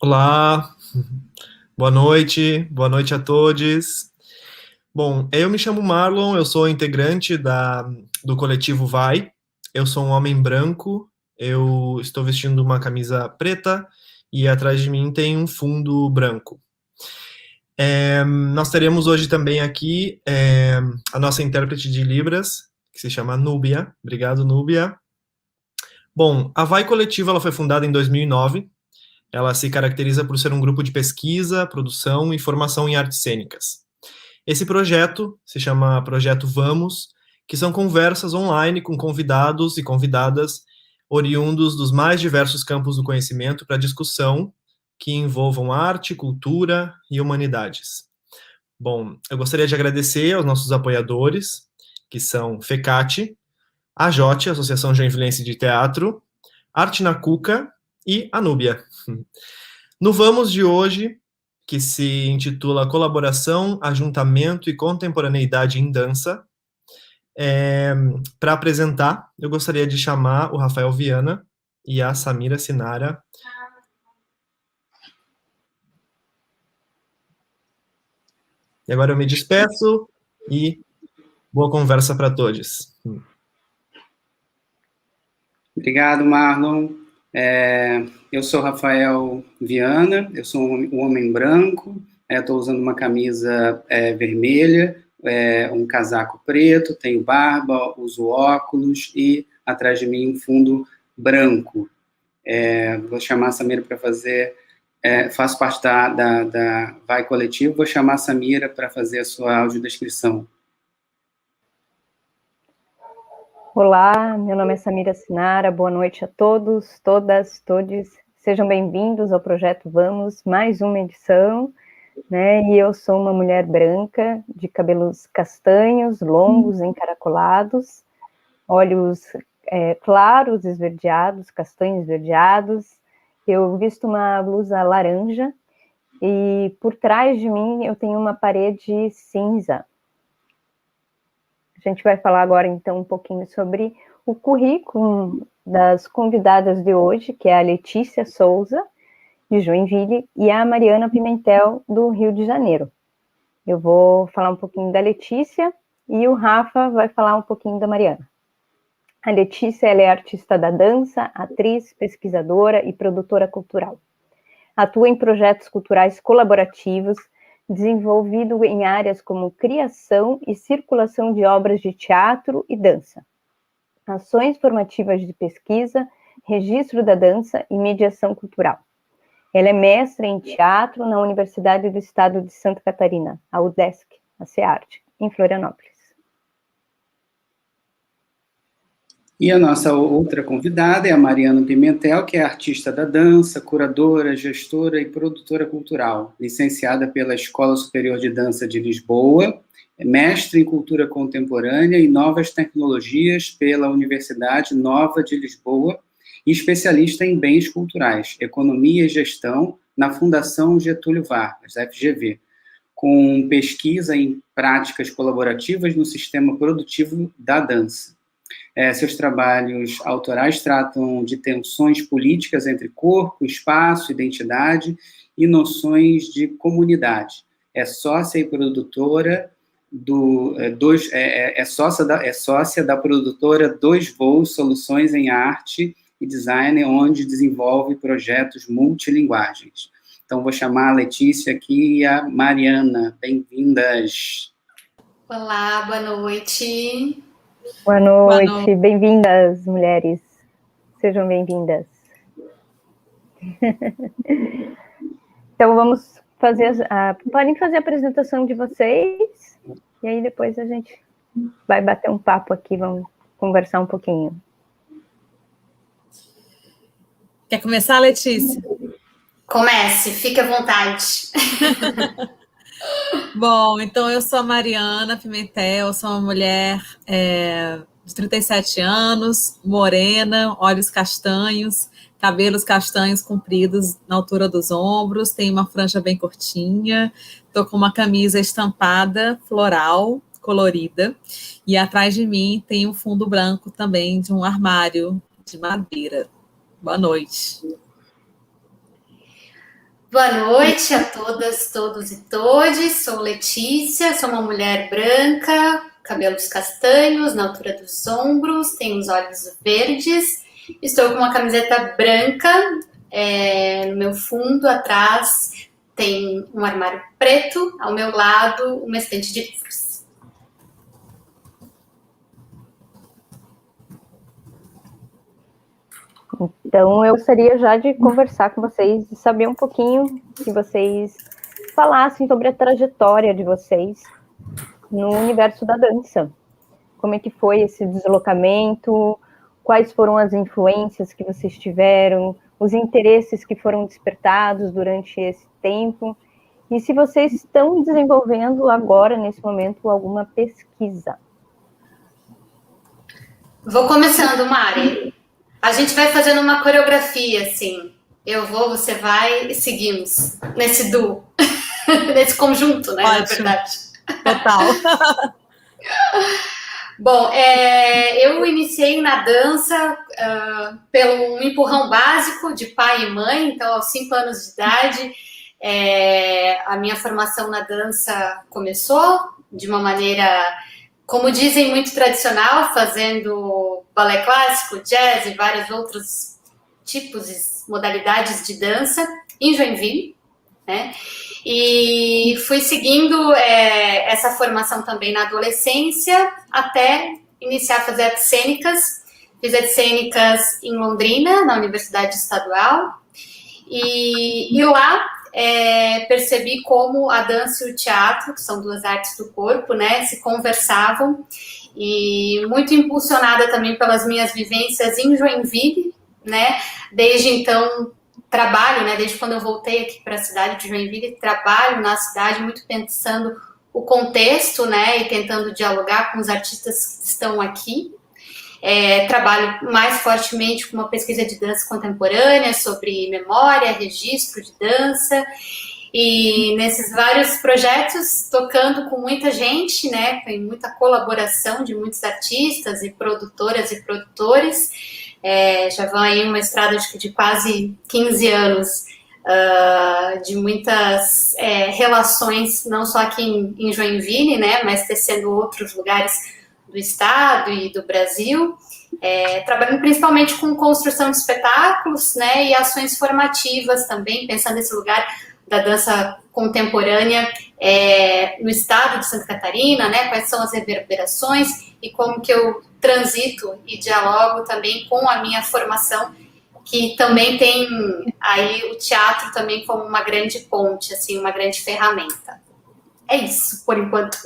Olá, boa noite a todos. Bom, eu me chamo Marlon, eu sou integrante do coletivo Vai. Eu sou um homem branco, eu estou vestindo uma camisa preta e atrás de mim tem um fundo branco. Nós teremos hoje também aqui a nossa intérprete de Libras, que se chama Núbia. Obrigado, Núbia. Bom, a Vai Coletiva ela foi fundada em 2009. Ela se caracteriza por ser um grupo de pesquisa, produção e formação em artes cênicas. Esse projeto se chama Projeto Vamos, que são conversas online com convidados e convidadas oriundos dos mais diversos campos do conhecimento para discussão que envolvam arte, cultura e humanidades. Bom, eu gostaria de agradecer aos nossos apoiadores, que são FECAT, a JOTE, Associação Joinvilense de Teatro, Arte na Cuca e a Núbia. No Vamos de hoje, que se intitula Colaboração, Ajuntamento e Contemporaneidade em Dança, para apresentar, eu gostaria de chamar o Rafael Viana e a Samira Sinara. E agora eu me despeço e boa conversa para todos. Obrigado, Marlon. Eu sou Rafael Viana, eu sou um homem branco, estou usando uma camisa vermelha, um casaco preto, tenho barba, uso óculos e atrás de mim um fundo branco. Vou chamar a Samira para fazer, faço parte da Vai Coletivo, vou chamar a Samira para fazer a sua audiodescrição. Olá, meu nome é Samira Sinara, boa noite a todos, todas, todes. Sejam bem-vindos ao Projeto Vamos, mais uma edição, né? E eu sou uma mulher branca, de cabelos castanhos, longos, encaracolados, olhos claros, esverdeados, castanhos esverdeados. Eu visto uma blusa laranja e por trás de mim eu tenho uma parede cinza. A gente vai falar agora, então, um pouquinho sobre o currículo das convidadas de hoje, que é a Letícia Souza, de Joinville, e a Mariana Pimentel, do Rio de Janeiro. Eu vou falar um pouquinho da Letícia e o Rafa vai falar um pouquinho da Mariana. A Letícia ela é artista da dança, atriz, pesquisadora e produtora cultural. Atua em projetos culturais colaborativos, desenvolvido em áreas como criação e circulação de obras de teatro e dança, ações formativas de pesquisa, registro da dança e mediação cultural. Ela é mestra em teatro na Universidade do Estado de Santa Catarina, a UDESC, a CEART, em Florianópolis. E a nossa outra convidada é a Mariana Pimentel, que é artista da dança, curadora, gestora e produtora cultural, licenciada pela Escola Superior de Dança de Lisboa, mestre em cultura contemporânea e novas tecnologias pela Universidade Nova de Lisboa e especialista em bens culturais, economia e gestão na Fundação Getúlio Vargas, FGV, com pesquisa em práticas colaborativas no sistema produtivo da dança. Seus trabalhos autorais tratam de tensões políticas entre corpo, espaço, identidade e noções de comunidade. É sócia e produtora sócia da produtora Dois Voos Soluções em Arte e Design, onde desenvolve projetos multilinguagens. Então, vou chamar a Letícia aqui e a Mariana. Bem-vindas. Olá, boa noite. Boa noite, bem-vindas, mulheres. Sejam bem-vindas. Então, vamos fazer... podem fazer a apresentação de vocês, e aí depois a gente vai bater um papo aqui, vamos conversar um pouquinho. Quer começar, Letícia? Comece, fique à vontade. Bom, então eu sou a Mariana Pimentel, sou uma mulher de 37 anos, morena, olhos castanhos, cabelos castanhos compridos na altura dos ombros, tenho uma franja bem curtinha, estou com uma camisa estampada, floral, colorida, e atrás de mim tem um fundo branco também de um armário de madeira. Boa noite. Boa noite a todas, todos e todes. Sou Letícia, sou uma mulher branca, cabelos castanhos, na altura dos ombros, tenho os olhos verdes. Estou com uma camiseta branca, no meu fundo, atrás, tem um armário preto, ao meu lado, uma estante de livros. Então, eu gostaria já de conversar com vocês e saber um pouquinho, que vocês falassem sobre a trajetória de vocês no universo da dança. Como é que foi esse deslocamento? Quais foram as influências que vocês tiveram? Os interesses que foram despertados durante esse tempo? E se vocês estão desenvolvendo agora, nesse momento, alguma pesquisa? Vou começando, Mari. A gente vai fazendo uma coreografia, assim. Eu vou, você vai e seguimos. Nesse duo. Nesse conjunto, né? Ótimo. Na verdade. Total. Bom, eu iniciei na dança pelo um empurrão básico de pai e mãe. Então, aos 5 anos de idade, a minha formação na dança começou de uma maneira, como dizem, muito tradicional, fazendo balé clássico, jazz e vários outros tipos e modalidades de dança em Joinville, né? E fui seguindo essa formação também na adolescência, até iniciar a fazer artes cênicas. Fiz artes cênicas em Londrina, na Universidade Estadual, e lá percebi como a dança e o teatro, que são duas artes do corpo, né, se conversavam, e muito impulsionada também pelas minhas vivências em Joinville, né, desde então trabalho, né, desde quando eu voltei aqui para a cidade de Joinville, trabalho na cidade muito pensando o contexto, né, e tentando dialogar com os artistas que estão aqui. Trabalho mais fortemente com uma pesquisa de dança contemporânea sobre memória, registro de dança, e nesses vários projetos, tocando com muita gente, né, com muita colaboração de muitos artistas e produtoras e produtores. Já vão aí uma estrada de quase 15 anos de muitas relações, não só aqui em Joinville, né, mas tecendo outros lugares do estado e do Brasil, trabalhando principalmente com construção de espetáculos, né, e ações formativas também, pensando nesse lugar da dança contemporânea no estado de Santa Catarina, né, quais são as reverberações e como que eu transito e dialogo também com a minha formação, que também tem aí o teatro também como uma grande ponte, assim, uma grande ferramenta. É isso, por enquanto.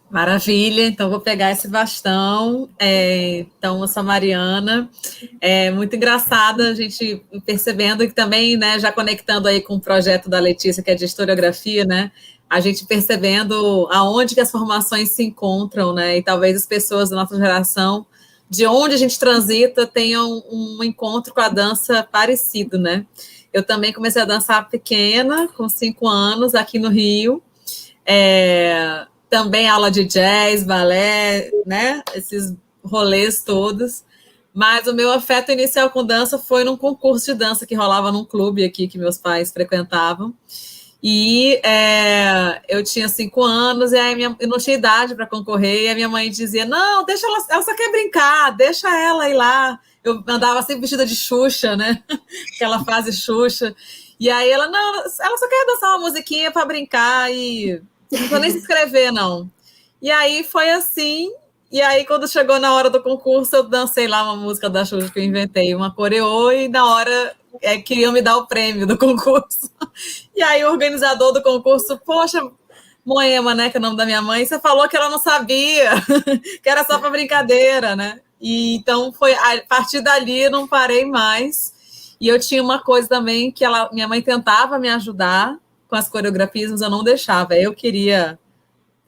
Maravilha, então vou pegar esse bastão. Então, eu sou a Mariana. É muito engraçada a gente percebendo que também, né, já conectando aí com o projeto da Letícia, que é de historiografia, né, a gente percebendo aonde que as formações se encontram, né, e talvez as pessoas da nossa geração, de onde a gente transita, tenham um encontro com a dança parecido, né. Eu também comecei a dançar pequena, com 5 anos, aqui no Rio. Também aula de jazz, balé, né, esses rolês todos, mas o meu afeto inicial com dança foi num concurso de dança que rolava num clube aqui, que meus pais frequentavam, e eu tinha 5 anos, e aí eu não tinha idade para concorrer, e a minha mãe dizia, não, deixa ela só quer brincar, deixa ela ir lá. Eu andava sempre vestida de Xuxa, né, aquela fase Xuxa, e aí ela só quer dançar uma musiquinha para brincar, e não vou nem se inscrever, não. E aí foi assim, e aí quando chegou na hora do concurso, eu dancei lá uma música da Xuxa que eu inventei, uma coreô, e na hora queriam me dar o prêmio do concurso. E aí o organizador do concurso, poxa, Moema, né, que é o nome da minha mãe, você falou que ela não sabia, que era só para brincadeira, né? E então foi, a partir dali eu não parei mais. E eu tinha uma coisa também que minha mãe tentava me ajudar com as coreografias, mas eu não deixava. Eu queria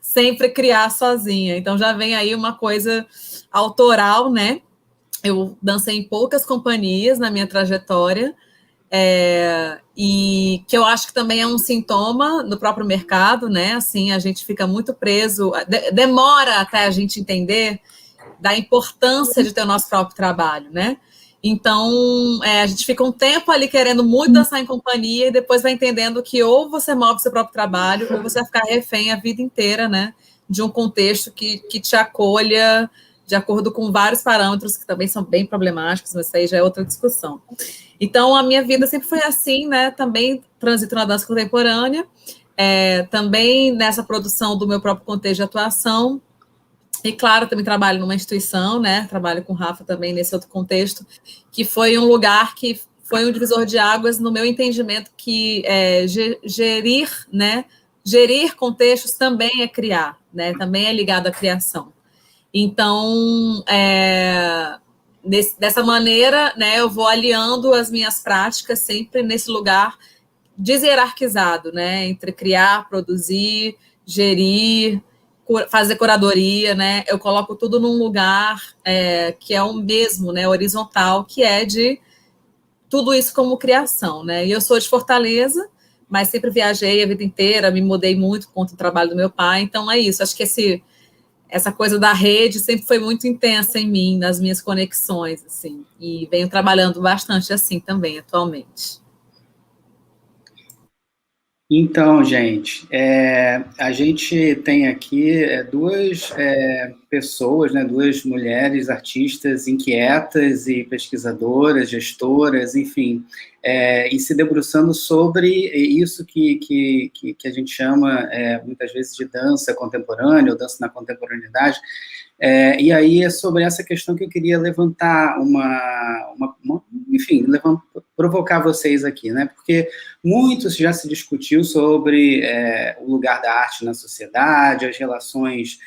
sempre criar sozinha. Então já vem aí uma coisa autoral, né? Eu dancei em poucas companhias na minha trajetória, e que eu acho que também é um sintoma do próprio mercado, né? Assim, a gente fica muito preso, demora até a gente entender da importância de ter o nosso próprio trabalho, né? Então, a gente fica um tempo ali querendo muito dançar em companhia e depois vai entendendo que ou você move seu próprio trabalho ou você vai ficar refém a vida inteira, né, de um contexto que te acolha de acordo com vários parâmetros que também são bem problemáticos, mas isso aí já é outra discussão. Então, a minha vida sempre foi assim, né, também transito na dança contemporânea, também nessa produção do meu próprio contexto de atuação. E, claro, também trabalho numa instituição, né? Trabalho com o Rafa também nesse outro contexto, que foi um lugar que foi um divisor de águas no meu entendimento que gerir, né? Gerir contextos também é criar, né? Também é ligado à criação. Então, dessa maneira, né? Eu vou aliando as minhas práticas sempre nesse lugar deshierarquizado, né? Entre criar, produzir, gerir, fazer curadoria, né? Eu coloco tudo num lugar que é o mesmo, né? Horizontal, que é de tudo isso como criação, né? E eu sou de Fortaleza, mas sempre viajei a vida inteira, me mudei muito por conta do trabalho do meu pai, então é isso. Acho que essa coisa da rede sempre foi muito intensa em mim, nas minhas conexões, assim, e venho trabalhando bastante assim também, atualmente. Então, gente, a gente tem aqui duas pessoas, né, duas mulheres artistas inquietas e pesquisadoras, gestoras, enfim, e se debruçando sobre isso que a gente chama muitas vezes de dança contemporânea ou dança na contemporaneidade. E aí é sobre essa questão que eu queria levantar enfim, provocar vocês aqui, né? Porque muito já se discutiu sobre o lugar da arte na sociedade, as relações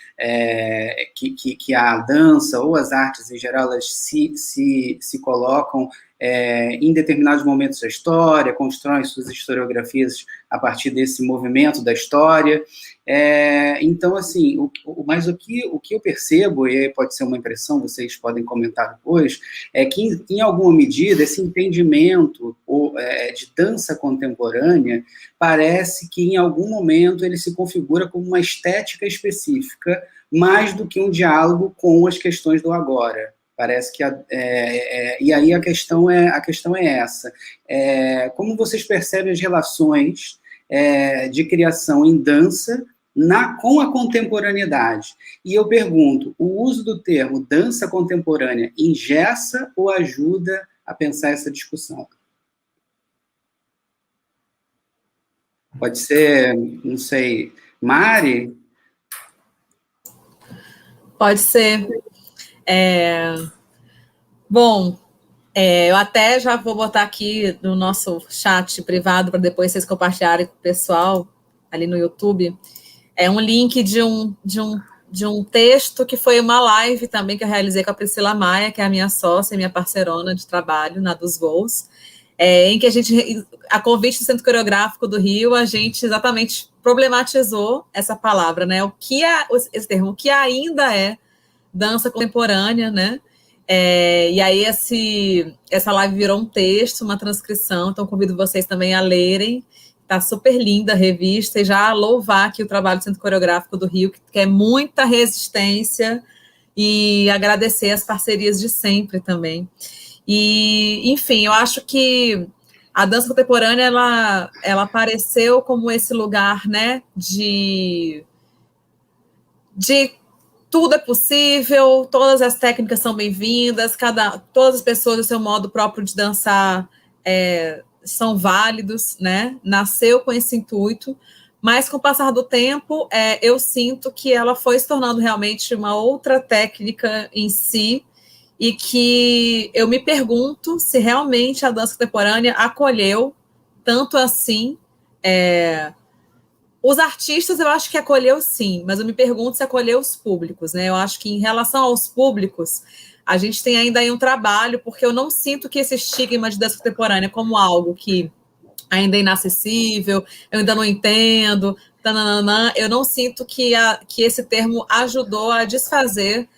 que a dança ou as artes em geral elas se colocam em determinados momentos da história, constroem suas historiografias a partir desse movimento da história. Então, assim, mas o que eu percebo, e pode ser uma impressão, vocês podem comentar depois, é que, em alguma medida, esse entendimento de dança contemporânea parece que, em algum momento, ele se configura como uma estética específica, mais do que um diálogo com as questões do agora. Parece que e aí a questão é essa. Como vocês percebem as relações de criação em dança com a contemporaneidade? E eu pergunto, o uso do termo dança contemporânea engessa ou ajuda a pensar essa discussão? Pode ser, não sei, Mari? Pode ser. Bom, eu até já vou botar aqui no nosso chat privado para depois vocês compartilharem com o pessoal ali no YouTube. Um link de um texto que foi uma live também que eu realizei com a Priscila Maia, que é a minha sócia e minha parceirona de trabalho na dos voos, em que a convite do Centro Coreográfico do Rio, a gente exatamente problematizou essa palavra, né? O que é esse termo, o que ainda é dança contemporânea, né? E aí essa live virou um texto, uma transcrição, então convido vocês também a lerem. Está super linda a revista, e já louvar aqui o trabalho do Centro Coreográfico do Rio, que é muita resistência, e agradecer as parcerias de sempre também. E, enfim, eu acho que a dança contemporânea, ela apareceu como esse lugar, né, de tudo é possível, todas as técnicas são bem-vindas, todas as pessoas, o seu modo próprio de dançar são válidos, né? Nasceu com esse intuito, mas com o passar do tempo, eu sinto que ela foi se tornando realmente uma outra técnica em si, e que eu me pergunto se realmente a dança contemporânea acolheu tanto assim. Os artistas, eu acho que acolheu sim, mas eu me pergunto se acolheu os públicos, né? Eu acho que em relação aos públicos, a gente tem ainda aí um trabalho, porque eu não sinto que esse estigma de dança contemporânea como algo que ainda é inacessível, eu ainda não entendo, tananana, eu não sinto que esse termo ajudou a desfazer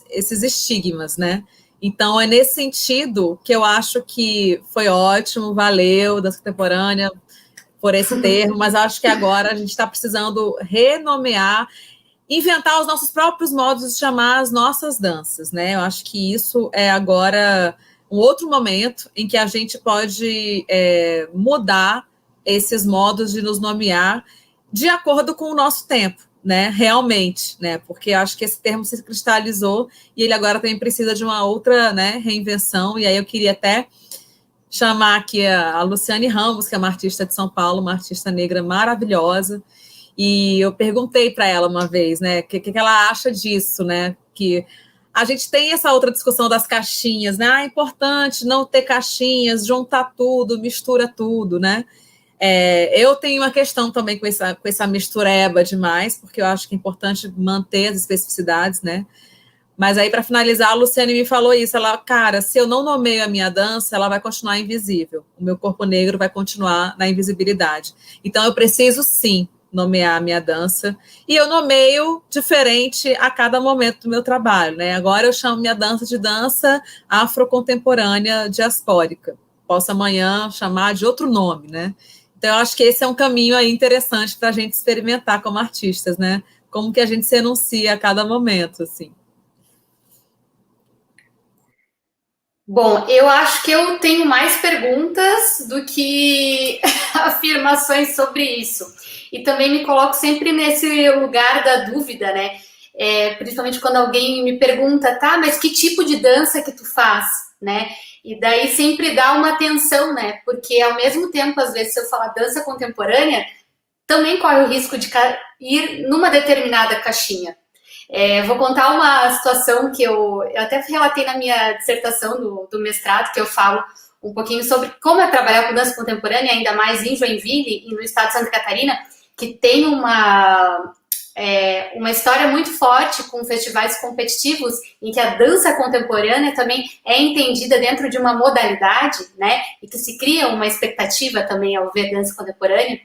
esses estigmas, né? Então, é nesse sentido que eu acho que foi ótimo, valeu, dança contemporânea, por esse termo, mas acho que agora a gente está precisando renomear inventar os nossos próprios modos de chamar as nossas danças, né? Eu acho que isso é agora um outro momento em que a gente pode mudar esses modos de nos nomear de acordo com o nosso tempo, né? Realmente, né? Porque eu acho que esse termo se cristalizou e ele agora também precisa de uma outra, né, reinvenção. E aí eu queria até chamar aqui a Luciane Ramos, que é uma artista de São Paulo, uma artista negra maravilhosa. E eu perguntei para ela uma vez, né, o que ela acha disso, né? Que a gente tem essa outra discussão das caixinhas, né? É importante não ter caixinhas, juntar tudo, mistura tudo, né? Eu tenho uma questão também com essa mistureba demais, porque eu acho que é importante manter as especificidades, né? Mas aí, para finalizar, a Luciane me falou isso. Ela, cara, se eu não nomeio a minha dança, ela vai continuar invisível. O meu corpo negro vai continuar na invisibilidade. Então, eu preciso, sim, nomear a minha dança. E eu nomeio diferente a cada momento do meu trabalho, né? Agora eu chamo minha dança de dança afrocontemporânea diaspórica. Posso amanhã chamar de outro nome, né? Então, eu acho que esse é um caminho aí interessante para a gente experimentar como artistas, né? Como que a gente se enuncia a cada momento, assim. Bom, eu acho que eu tenho mais perguntas do que afirmações sobre isso. E também me coloco sempre nesse lugar da dúvida, né? Principalmente quando alguém me pergunta, tá, mas que tipo de dança que tu faz, né? E daí sempre dá uma tensão, né? Porque ao mesmo tempo, às vezes, se eu falar dança contemporânea, também corre o risco de ir numa determinada caixinha. Vou contar uma situação que eu até relatei na minha dissertação do mestrado, que eu falo um pouquinho sobre como é trabalhar com dança contemporânea, ainda mais em Joinville e no estado de Santa Catarina, que tem uma história muito forte com festivais competitivos, em que a dança contemporânea também é entendida dentro de uma modalidade, né, e que se cria uma expectativa também ao ver dança contemporânea,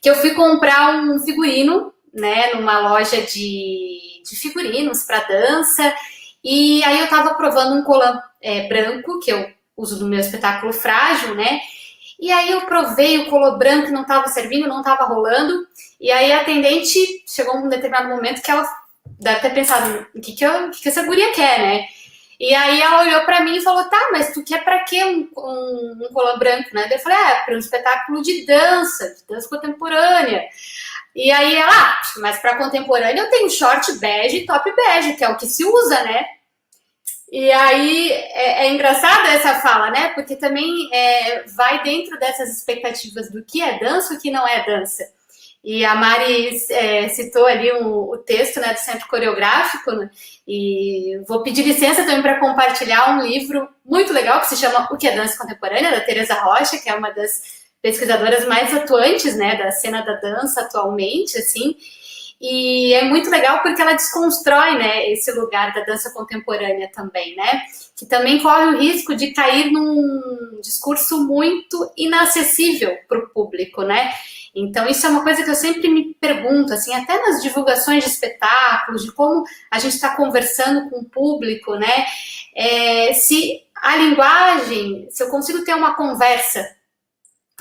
que eu fui comprar um figurino, né, numa loja de figurinos para dança, e aí eu estava provando um colã branco, que eu uso no meu espetáculo Frágil, né, e aí eu provei o colã branco que não estava servindo, não estava rolando, e aí a atendente chegou um determinado momento que ela deve ter pensado, o que essa guria quer, né, e aí ela olhou para mim e falou, tá, mas tu quer para quê um colã branco, né, daí eu falei, para um espetáculo de dança contemporânea. E aí ela, mas para contemporânea eu tenho short bege e top bege, que é o que se usa, né? E aí é engraçada essa fala, né? Porque também vai dentro dessas expectativas do que é dança e o que não é dança. E a Mari citou ali o texto, né, do Centro Coreográfico, né? E vou pedir licença também para compartilhar um livro muito legal que se chama O que é Dança Contemporânea, da Teresa Rocha, que é uma das pesquisadoras mais atuantes, né, da cena da dança atualmente, assim, e é muito legal porque ela desconstrói, né, esse lugar da dança contemporânea também, né, que também corre o risco de cair num discurso muito inacessível para o público, né, então isso é uma coisa que eu sempre me pergunto, assim, até nas divulgações de espetáculos, de como a gente está conversando com o público, né, se a linguagem, se eu consigo ter uma conversa,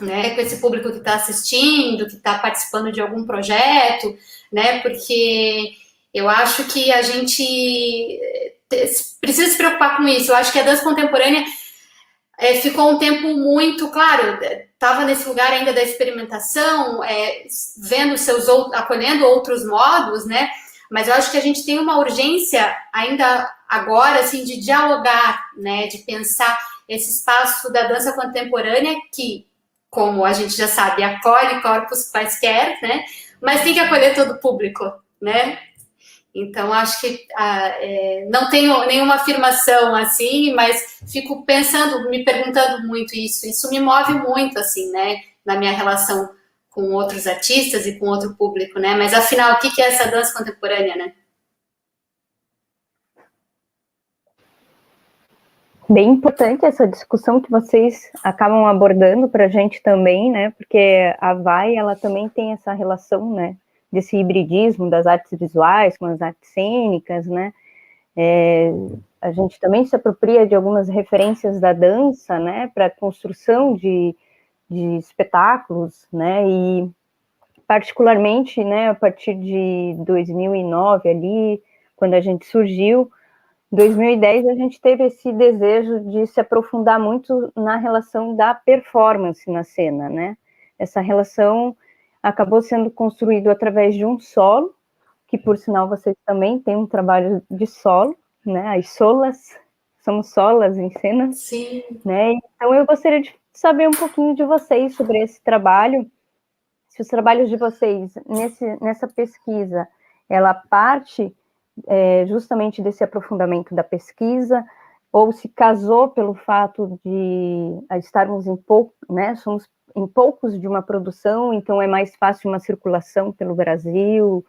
né, com esse público que está assistindo, que está participando de algum projeto, né, porque eu acho que a gente precisa se preocupar com isso. Eu acho que a dança contemporânea ficou um tempo muito, claro, estava nesse lugar ainda da experimentação, vendo acolhendo outros modos, né, mas eu acho que a gente tem uma urgência ainda agora, assim, de dialogar, né, de pensar esse espaço da dança contemporânea que, como a gente já sabe, acolhe corpos quaisquer, né? Mas tem que acolher todo o público, né? Então, acho que não tenho nenhuma afirmação assim, mas fico pensando, me perguntando muito isso. Isso me move muito, assim, né? Na minha relação com outros artistas e com outro público, né? Mas, afinal, o que é essa dança contemporânea, né? Bem importante essa discussão que vocês acabam abordando para a gente também, né? Porque a VAI, ela também tem essa relação, né? Desse hibridismo das artes visuais com as artes cênicas, né? A gente também se apropria de algumas referências da dança, né? Para a construção de espetáculos, né? E particularmente, né, a partir de 2009 ali, quando a gente surgiu, em 2010 a gente teve esse desejo de se aprofundar muito na relação da performance na cena, né? Essa relação acabou sendo construído através de um solo, que por sinal vocês também têm um trabalho de solo, né? As solas, somos solas em cena. Sim. Né? Então eu gostaria de saber um pouquinho de vocês sobre esse trabalho, se os trabalhos de vocês nessa pesquisa, ela parte justamente desse aprofundamento da pesquisa, ou se casou pelo fato de estarmos somos em poucos de uma produção, então é mais fácil uma circulação pelo Brasil,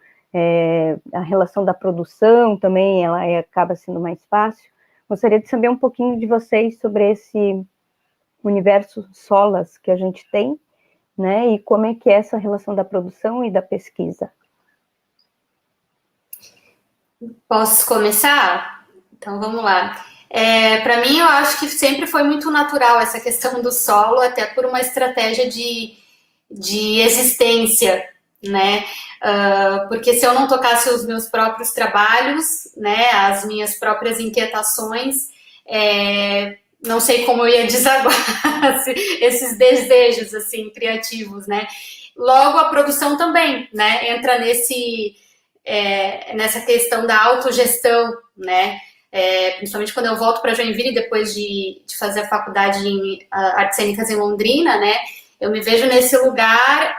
a relação da produção também, ela acaba sendo mais fácil. Gostaria de saber um pouquinho de vocês sobre esse universo solas que a gente tem, né, e como é que é essa relação da produção e da pesquisa. Posso começar? Então, vamos lá. Para mim, eu acho que sempre foi muito natural essa questão do solo, até por uma estratégia de existência, né? Porque se eu não tocasse os meus próprios trabalhos, né, as minhas próprias inquietações, não sei como eu ia desaguar esses desejos, assim, criativos, né? Logo, a produção também, né, entra nessa questão da autogestão, né? Principalmente quando eu volto para Joinville depois de fazer a faculdade em Artes Cênicas em Londrina, né? Eu me vejo nesse lugar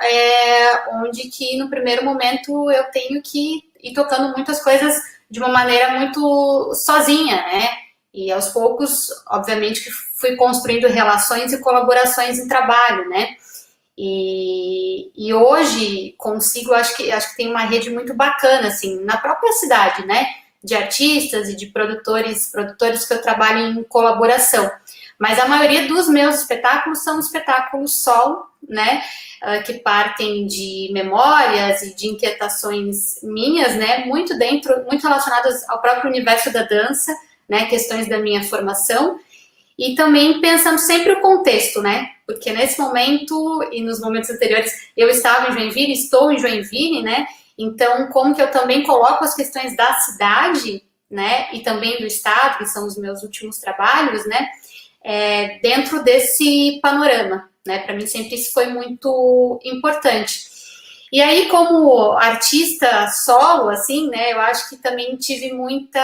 onde que no primeiro momento eu tenho que ir tocando muitas coisas de uma maneira muito sozinha, né? E aos poucos, obviamente, que fui construindo relações e colaborações em trabalho, né? E hoje consigo, acho que tem uma rede muito bacana, assim, na própria cidade, né? De artistas e de produtores que eu trabalho em colaboração. Mas a maioria dos meus espetáculos são espetáculos solo, né? Que partem de memórias e de inquietações minhas, né? Muito relacionadas ao próprio universo da dança, né? Questões da minha formação. E também pensando sempre o contexto, né? Porque nesse momento e nos momentos anteriores eu estava em Joinville, estou em Joinville, né? Então, como que eu também coloco as questões da cidade, né? E também do estado, que são os meus últimos trabalhos, né? Dentro desse panorama, né? Para mim sempre isso foi muito importante. E aí, como artista solo, assim, né? Eu acho que também tive muita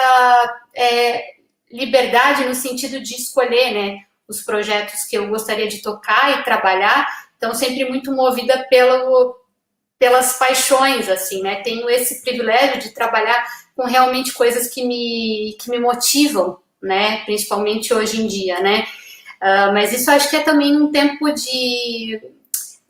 liberdade no sentido de escolher, né, os projetos que eu gostaria de tocar e trabalhar, então sempre muito movida pelas paixões, assim, né, tenho esse privilégio de trabalhar com realmente coisas que me motivam, né, principalmente hoje em dia, né, mas isso acho que é também um tempo de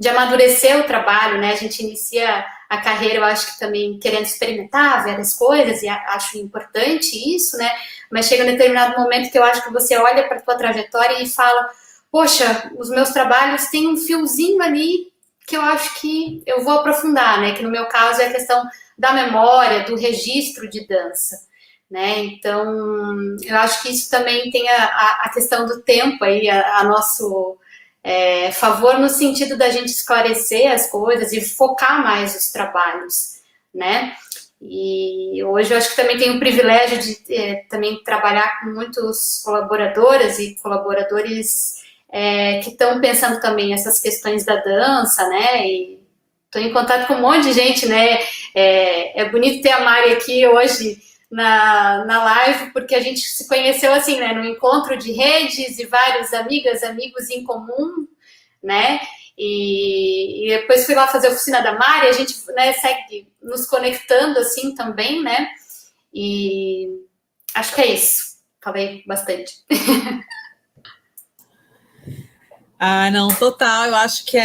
amadurecer o trabalho, né, a gente inicia a carreira, eu acho que também querendo experimentar várias coisas, e acho importante isso, né, mas chega um determinado momento que eu acho que você olha para a tua trajetória e fala, poxa, os meus trabalhos têm um fiozinho ali que eu acho que eu vou aprofundar, né, que no meu caso é a questão da memória, do registro de dança, né, então eu acho que isso também tem a questão do tempo aí, a nosso favor no sentido da gente esclarecer as coisas e focar mais os trabalhos, né, e hoje eu acho que também tenho o privilégio de também trabalhar com muitos colaboradoras e colaboradores que estão pensando também essas questões da dança, né, e estou em contato com um monte de gente, né, é bonito ter a Mari aqui hoje na live, porque a gente se conheceu assim, né, no encontro de redes e vários amigos em comum, né, e depois fui lá fazer a oficina da Mari, a gente, né, segue nos conectando assim também, né, e acho que é isso, falei bastante. Não, total, eu acho que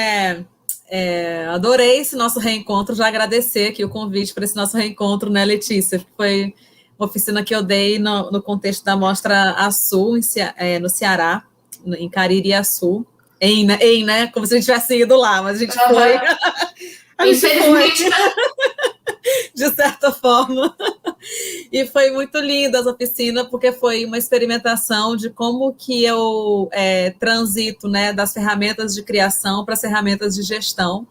adorei esse nosso reencontro, já agradecer aqui o convite para esse nosso reencontro, né, Letícia, foi uma oficina que eu dei no contexto da Mostra Açu, no Ceará, em Caririaçu, né, como se a gente tivesse ido lá, mas a gente foi. Infelizmente. De certa forma. E foi muito linda essa oficina, porque foi uma experimentação de como que eu transito, né, das ferramentas de criação para as ferramentas de gestão.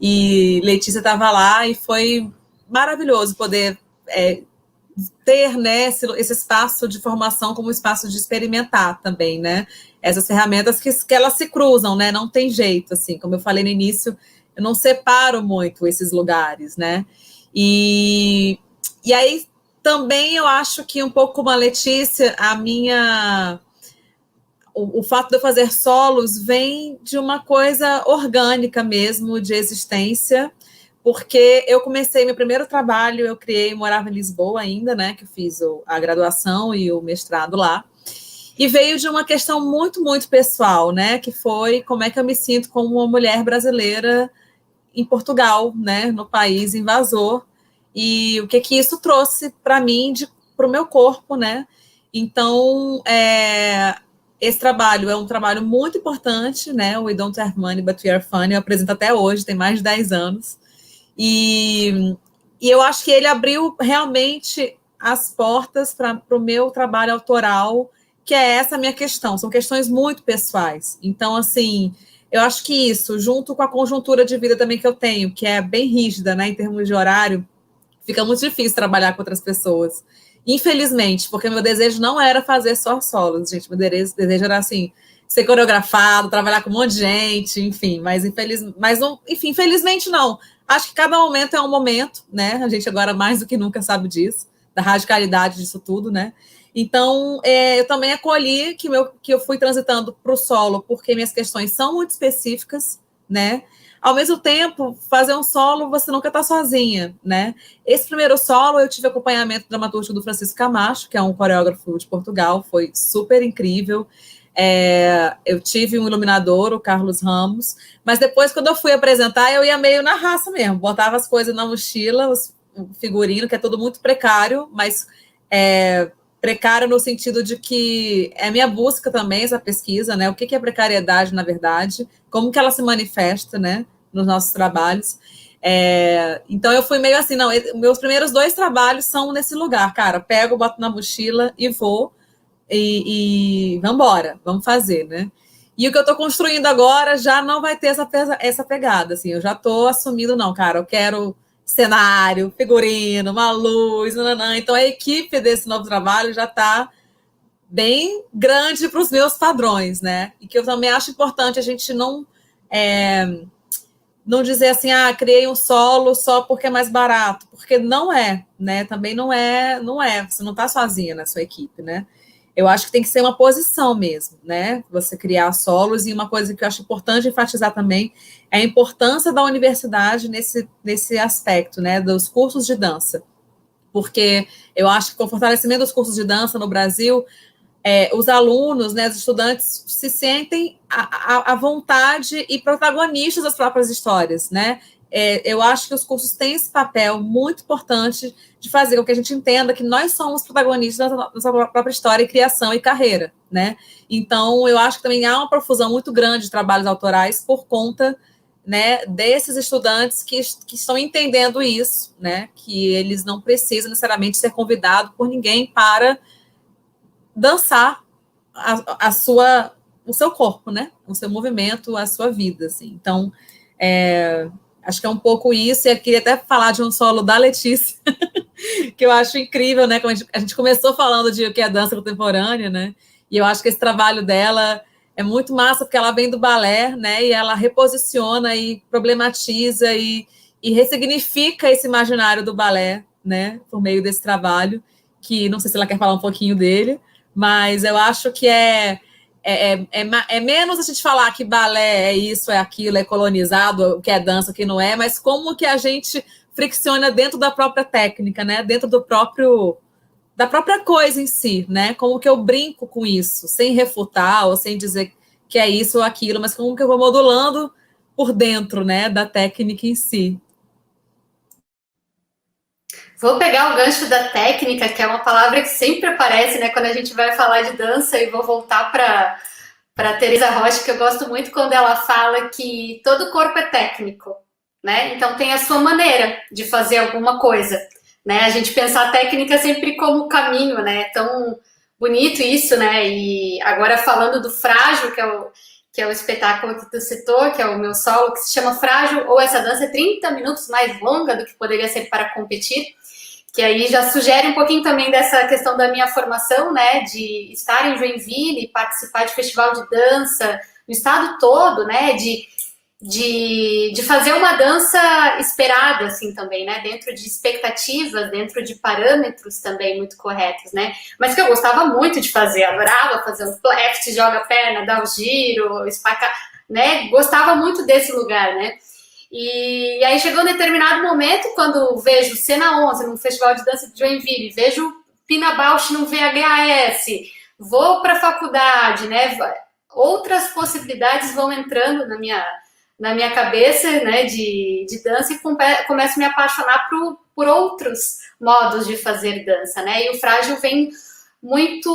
e Letícia estava lá, e foi maravilhoso poder ter, né, esse espaço de formação como espaço de experimentar também, né, essas ferramentas que elas se cruzam, né, não tem jeito, assim, como eu falei no início, eu não separo muito esses lugares, né, e aí também eu acho que um pouco como a Letícia, o fato de eu fazer solos vem de uma coisa orgânica mesmo, de existência, porque eu comecei meu primeiro trabalho, eu morava em Lisboa ainda, né, que eu fiz a graduação e o mestrado lá, e veio de uma questão muito, muito pessoal, né, que foi como é que eu me sinto como uma mulher brasileira em Portugal, né, no país invasor, e o que isso trouxe para mim, para o meu corpo, né, então, esse trabalho é um trabalho muito importante, né, o We Don't Have Money, But We Are Funny, eu apresento até hoje, tem mais de 10 anos, e eu acho que ele abriu realmente as portas para o meu trabalho autoral, que é essa minha questão, são questões muito pessoais. Então, assim, eu acho que isso, junto com a conjuntura de vida também que eu tenho, que é bem rígida, né, em termos de horário, fica muito difícil trabalhar com outras pessoas. Infelizmente, porque meu desejo não era fazer só solos, gente, meu desejo era, assim, ser coreografado, trabalhar com um monte de gente, enfim, mas infelizmente não. Acho que cada momento é um momento, né? A gente agora mais do que nunca sabe disso, da radicalidade disso tudo, né? Então, eu também acolhi que eu fui transitando para o solo, porque minhas questões são muito específicas, né? Ao mesmo tempo, fazer um solo, você nunca está sozinha, né? Esse primeiro solo, eu tive acompanhamento dramaturgico do Francisco Camacho, que é um coreógrafo de Portugal, foi super incrível. Eu tive um iluminador, o Carlos Ramos, mas depois, quando eu fui apresentar, eu ia meio na raça mesmo, botava as coisas na mochila, o figurino, que é tudo muito precário, mas precário no sentido de que é minha busca também, essa pesquisa, né? O que é precariedade, na verdade, como que ela se manifesta, né, nos nossos trabalhos. Então, eu fui meio assim, não, meus primeiros 2 trabalhos são nesse lugar, cara, pego, boto na mochila e vou, e vamos embora, vamos fazer, né? E o que eu estou construindo agora já não vai ter essa pegada, assim, eu já estou assumindo, não, cara, eu quero cenário, figurino, uma luz, nananã. Então a equipe desse novo trabalho já está bem grande para os meus padrões, né? E que eu também acho importante a gente não dizer assim, criei um solo só porque é mais barato, porque não é, né? Também não é, você não está sozinha na sua equipe, né? Eu acho que tem que ser uma posição mesmo, né? Você criar solos, e uma coisa que eu acho importante enfatizar também é a importância da universidade nesse aspecto, né? Dos cursos de dança. Porque eu acho que com o fortalecimento dos cursos de dança no Brasil, os alunos, né, os estudantes se sentem à vontade e protagonistas das próprias histórias, né? Eu acho que os cursos têm esse papel muito importante de fazer com que a gente entenda que nós somos protagonistas da nossa própria história e criação e carreira, né? Então, eu acho que também há uma profusão muito grande de trabalhos autorais por conta, né, desses estudantes que estão entendendo isso, né? Que eles não precisam necessariamente ser convidados por ninguém para dançar o seu corpo, né? O seu movimento, a sua vida, assim. Então, acho que é um pouco isso, e eu queria até falar de um solo da Letícia, que eu acho incrível, né? Como a gente começou falando de o que é dança contemporânea, né? E eu acho que esse trabalho dela é muito massa, porque ela vem do balé, né? E ela reposiciona e problematiza e ressignifica esse imaginário do balé, né? Por meio desse trabalho, que não sei se ela quer falar um pouquinho dele, mas eu acho que é menos a gente falar que balé é isso, é aquilo, é colonizado, o que é dança, o que não é, mas como que a gente fricciona dentro da própria técnica, né? Dentro da própria coisa em si, né? Como que eu brinco com isso, sem refutar ou sem dizer que é isso ou aquilo, mas como que eu vou modulando por dentro, né, da técnica em si. Vou pegar o gancho da técnica, que é uma palavra que sempre aparece, né, quando a gente vai falar de dança, e vou voltar para Teresa Rocha, que eu gosto muito quando ela fala que todo corpo é técnico, né? Então tem a sua maneira de fazer alguma coisa, né? A gente pensar a técnica sempre como caminho, né? Tão bonito isso, né? E agora falando do frágil, que é o espetáculo que tu citou, que é o meu solo, que se chama Frágil, ou essa dança é 30 minutos mais longa do que poderia ser para competir, que aí já sugere um pouquinho também dessa questão da minha formação, né, de estar em Joinville, participar de festival de dança no estado todo, né, de fazer uma dança esperada, assim, também, né, dentro de expectativas, dentro de parâmetros também muito corretos, né, mas que eu gostava muito de fazer, adorava fazer um left, joga a perna, dá o giro, espacar, né, gostava muito desse lugar, né. E aí chegou um determinado momento, quando vejo Cena 11 num festival de dança de Joinville, vejo Pina Bausch no VHS, vou para a faculdade, né? Outras possibilidades vão entrando na minha cabeça, né, de dança, e começo a me apaixonar por outros modos de fazer dança, né? E o Frágil vem muito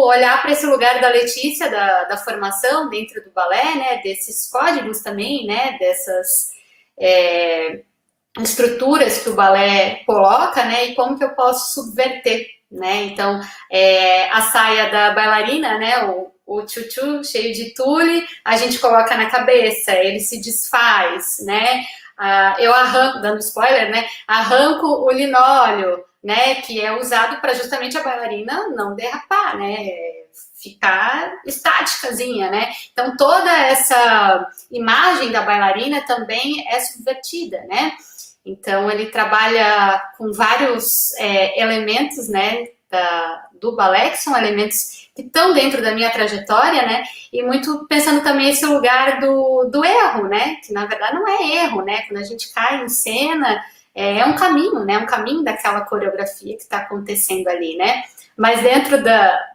olhar para esse lugar da Letícia, da formação dentro do balé, né? Desses códigos também, né? Dessas estruturas que o balé coloca, né, e como que eu posso subverter, né, então, a saia da bailarina, né, o tchutchu cheio de tule, a gente coloca na cabeça, ele se desfaz, né, eu arranco, dando spoiler, né, arranco o linóleo, né, que é usado para justamente a bailarina não derrapar, né, ficar estáticazinha, né? Então, toda essa imagem da bailarina também é subvertida, né? Então, ele trabalha com vários elementos, né, do balé, que são elementos que estão dentro da minha trajetória, né? E muito pensando também esse lugar do erro, né? Que, na verdade, não é erro, né? Quando a gente cai em cena, é um caminho, né? Um caminho daquela coreografia que está acontecendo ali, né? Mas dentro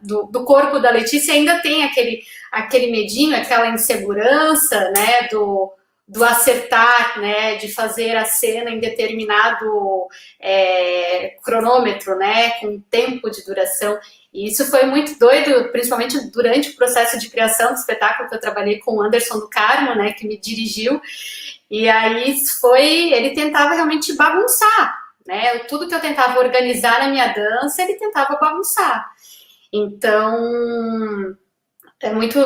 do corpo da Letícia ainda tem aquele medinho, aquela insegurança, né, do acertar, né, de fazer a cena em determinado cronômetro, né, com tempo de duração. E isso foi muito doido, principalmente durante o processo de criação do espetáculo, que eu trabalhei com o Anderson do Carmo, né, que me dirigiu. E aí ele tentava realmente bagunçar, né? Tudo que eu tentava organizar na minha dança, ele tentava bagunçar. Então, é muito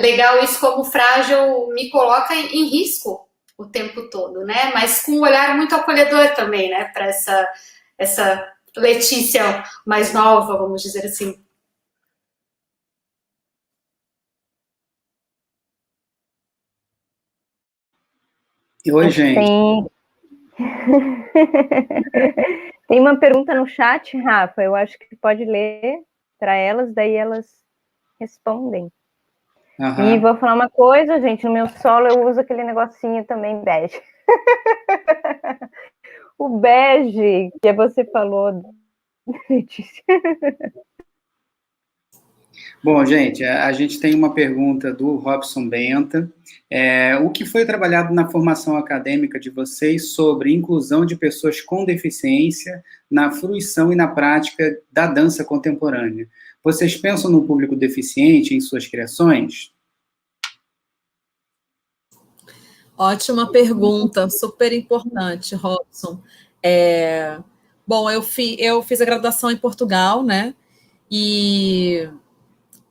legal isso, como o Frágil me coloca em risco o tempo todo, né? Mas com um olhar muito acolhedor também, né? Para essa Letícia mais nova, vamos dizer assim. Oi, gente. Tem uma pergunta no chat, Rafa, eu acho que pode ler para elas, daí elas respondem. E vou falar uma coisa, gente, no meu solo eu uso aquele negocinho também bege. O bege, que você falou, Letícia. Bom, gente, a gente tem uma pergunta do Robson Benta. O que foi trabalhado na formação acadêmica de vocês sobre inclusão de pessoas com deficiência na fruição e na prática da dança contemporânea? Vocês pensam no público deficiente em suas criações? Ótima pergunta, super importante, Robson. Bom, eu fiz a graduação em Portugal, né? E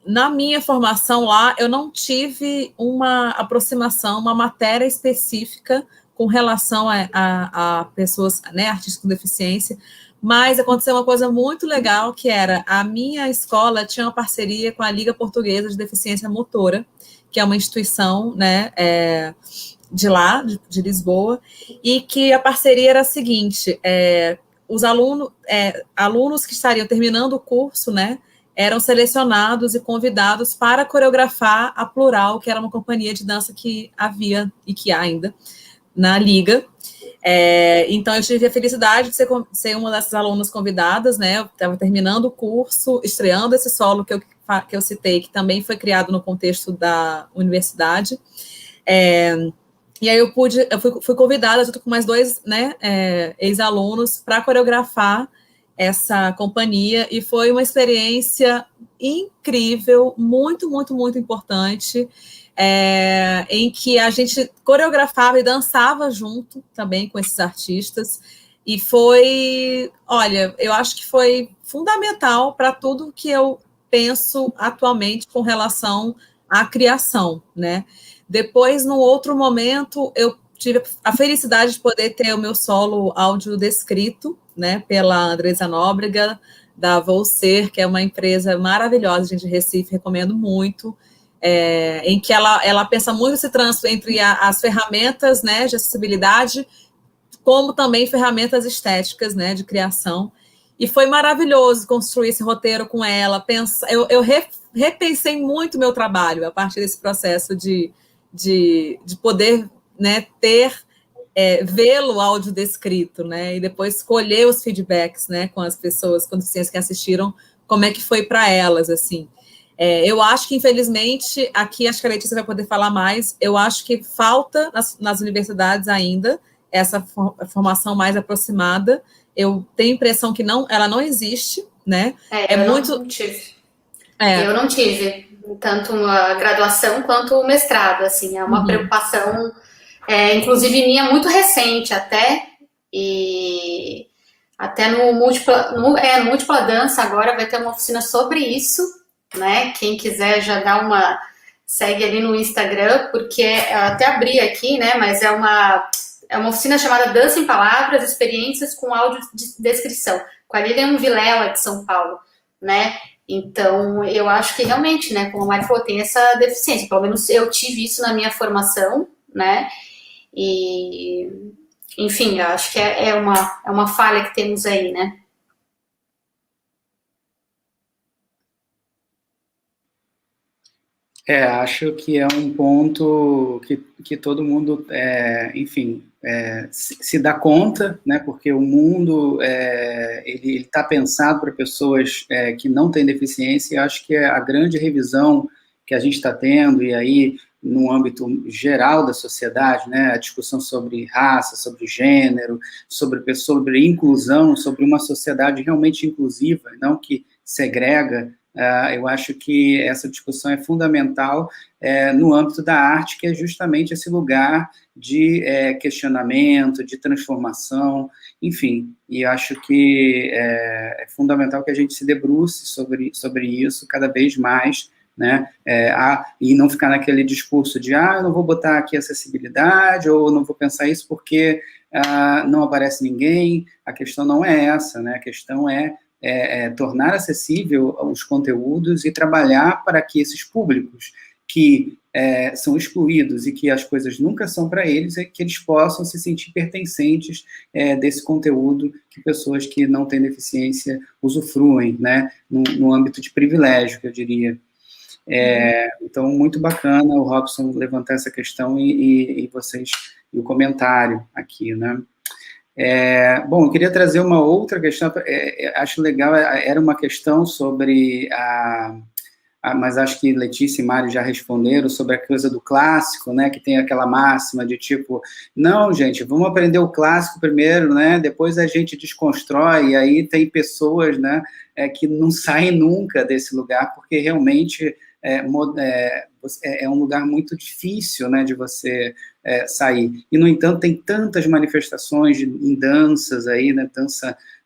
na minha formação lá, eu não tive uma aproximação, uma matéria específica com relação a pessoas, né, artistas com deficiência, mas aconteceu uma coisa muito legal, que era, a minha escola tinha uma parceria com a Liga Portuguesa de Deficiência Motora, que é uma instituição, né, de lá, de Lisboa, e que a parceria era a seguinte, os alunos que estariam terminando o curso, né, eram selecionados e convidados para coreografar a Plural, que era uma companhia de dança que havia e que há ainda na Liga. Então, eu tive a felicidade de ser uma dessas alunas convidadas, né? Eu estava terminando o curso, estreando esse solo que eu citei, que também foi criado no contexto da universidade. E aí eu fui convidada, junto com mais dois, né, ex-alunos, para coreografar essa companhia, e foi uma experiência incrível, muito, muito, muito importante, em que a gente coreografava e dançava junto também com esses artistas, e foi, olha, eu acho que foi fundamental para tudo que eu penso atualmente com relação à criação, né? Depois, num outro momento, eu tive a felicidade de poder ter o meu solo áudio descrito, né, pela Andresa Nóbrega, da Volcer, que é uma empresa maravilhosa, gente, de Recife, recomendo muito, em que ela pensa muito entre as ferramentas, né, de acessibilidade, como também ferramentas estéticas, né, de criação. E foi maravilhoso construir esse roteiro com ela. Eu repensei muito o meu trabalho a partir desse processo de poder, né, vê-lo áudio descrito, né, e depois colher os feedbacks, né, com as pessoas, com deficiência que assistiram, como é que foi para elas, assim. Eu acho que, infelizmente, aqui acho que a Letícia vai poder falar mais, eu acho que falta nas universidades ainda essa formação mais aproximada. Eu tenho a impressão que ela não existe, né? Não tive. Eu não tive tanto a graduação quanto o mestrado, assim, é uma preocupação, inclusive minha, muito recente até, e até no Múltipla Dança agora vai ter uma oficina sobre isso, né? Quem quiser já dá segue ali no Instagram, porque eu até abri aqui, né? Mas é uma oficina chamada Dança em Palavras, Experiências com Áudio de Descrição, com a Lilian Vilela, de São Paulo, né? Então, eu acho que realmente, né, como a Mari falou, tem essa deficiência, pelo menos eu tive isso na minha formação, né? E, enfim, eu acho que é uma falha que temos aí, né? Acho que é um ponto que todo mundo, enfim, se dá conta, né, porque o mundo, ele está pensado para pessoas que não têm deficiência, e acho que a grande revisão que a gente está tendo, e aí, no âmbito geral da sociedade, né, a discussão sobre raça, sobre gênero, sobre inclusão, sobre uma sociedade realmente inclusiva, não que segrega. Eu acho que essa discussão é fundamental no âmbito da arte, que é justamente esse lugar de questionamento, de transformação, enfim, e acho que é fundamental que a gente se debruce sobre isso cada vez mais, né, e não ficar naquele discurso de, eu não vou botar aqui acessibilidade, ou não vou pensar isso porque não aparece ninguém. A questão não é essa, né, a questão é tornar acessível os conteúdos e trabalhar para que esses públicos que são excluídos e que as coisas nunca são para eles, que eles possam se sentir pertencentes desse conteúdo que pessoas que não têm deficiência usufruem, né, no âmbito de privilégio, que eu diria. Então, muito bacana o Robson levantar essa questão e vocês, e o comentário aqui, né. Bom, eu queria trazer uma outra questão, acho legal, era uma questão sobre mas acho que Letícia e Mari já responderam sobre a coisa do clássico, né, que tem aquela máxima de tipo, não, gente, vamos aprender o clássico primeiro, né, depois a gente desconstrói, e aí tem pessoas, né, que não saem nunca desse lugar, porque realmente é um lugar muito difícil, né, de você sair. E, no entanto, tem tantas manifestações em danças aí, né,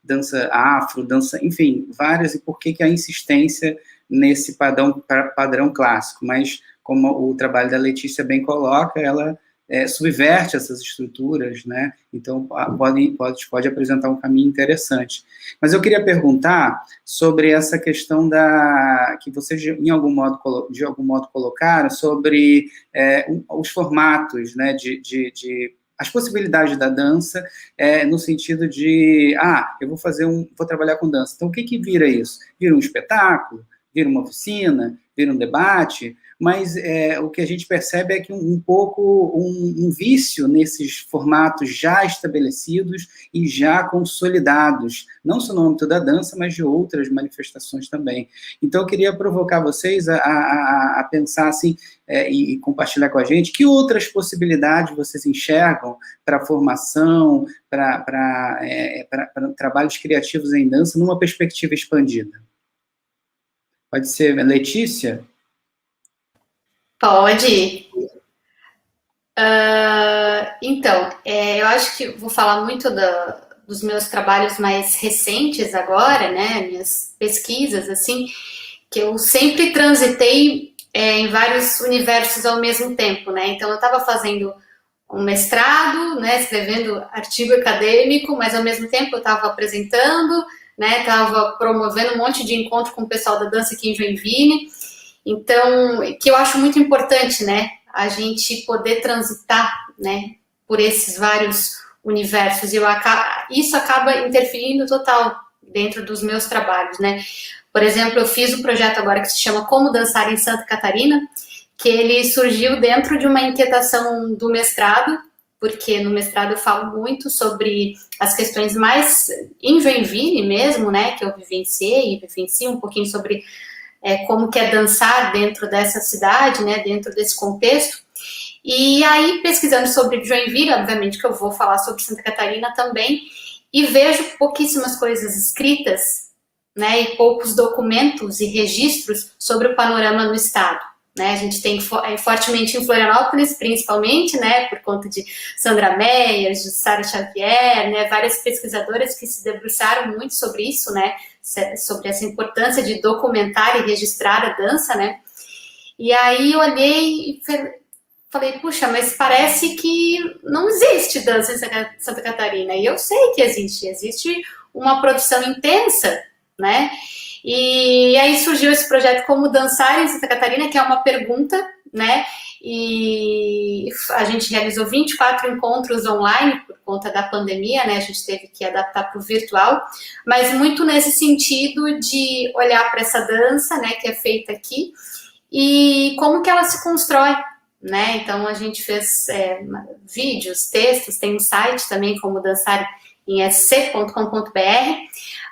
dança afro, dança, enfim, várias, e por que a insistência nesse padrão clássico? Mas, como o trabalho da Letícia bem coloca, ela subverte essas estruturas, né? Então, pode apresentar um caminho interessante. Mas eu queria perguntar sobre essa questão que vocês, de algum modo colocaram, sobre os formatos, né, as possibilidades da dança, no sentido de, eu vou trabalhar com dança. Então, o que vira isso? Vira um espetáculo? Vira uma oficina? Vira um debate? Mas o que a gente percebe é que um pouco um vício nesses formatos já estabelecidos e já consolidados, não só no âmbito da dança, mas de outras manifestações também. Então, eu queria provocar vocês a pensar assim, e compartilhar com a gente, que outras possibilidades vocês enxergam para a formação, para trabalhos criativos em dança, numa perspectiva expandida? Pode ser Letícia? Pode. Então, eu acho que vou falar muito dos meus trabalhos mais recentes agora, né, minhas pesquisas, assim, que eu sempre transitei em vários universos ao mesmo tempo, né? Então, eu estava fazendo um mestrado, né, escrevendo artigo acadêmico, mas ao mesmo tempo eu estava apresentando, né, estava promovendo um monte de encontro com o pessoal da dança aqui em Joinville. Então, que eu acho muito importante, né, a gente poder transitar, né, por esses vários universos. E isso acaba interferindo total dentro dos meus trabalhos, né. Por exemplo, eu fiz um projeto agora que se chama Como Dançar em Santa Catarina, que ele surgiu dentro de uma inquietação do mestrado, porque no mestrado eu falo muito sobre as questões mais em Joinville mesmo, né, que eu vivencio um pouquinho sobre como que é dançar dentro dessa cidade, né, dentro desse contexto. E aí, pesquisando sobre Joinville, obviamente que eu vou falar sobre Santa Catarina também, e vejo pouquíssimas coisas escritas, né, e poucos documentos e registros sobre o panorama no estado. Né, a gente tem fortemente em Florianópolis, principalmente, né, por conta de Sandra Meyers, de Sara Xavier, né, várias pesquisadoras que se debruçaram muito sobre isso, né, sobre essa importância de documentar e registrar a dança, né. E aí eu olhei e falei, puxa, mas parece que não existe dança em Santa Catarina. E eu sei que existe uma produção intensa, né. E aí surgiu esse projeto Como Dançar em Santa Catarina, que é uma pergunta, né, e a gente realizou 24 encontros online por conta da pandemia, né, a gente teve que adaptar para o virtual, mas muito nesse sentido de olhar para essa dança, né, que é feita aqui, e como que ela se constrói, né, então a gente fez vídeos, textos, tem um site também, Como Dançar em sc.com.br,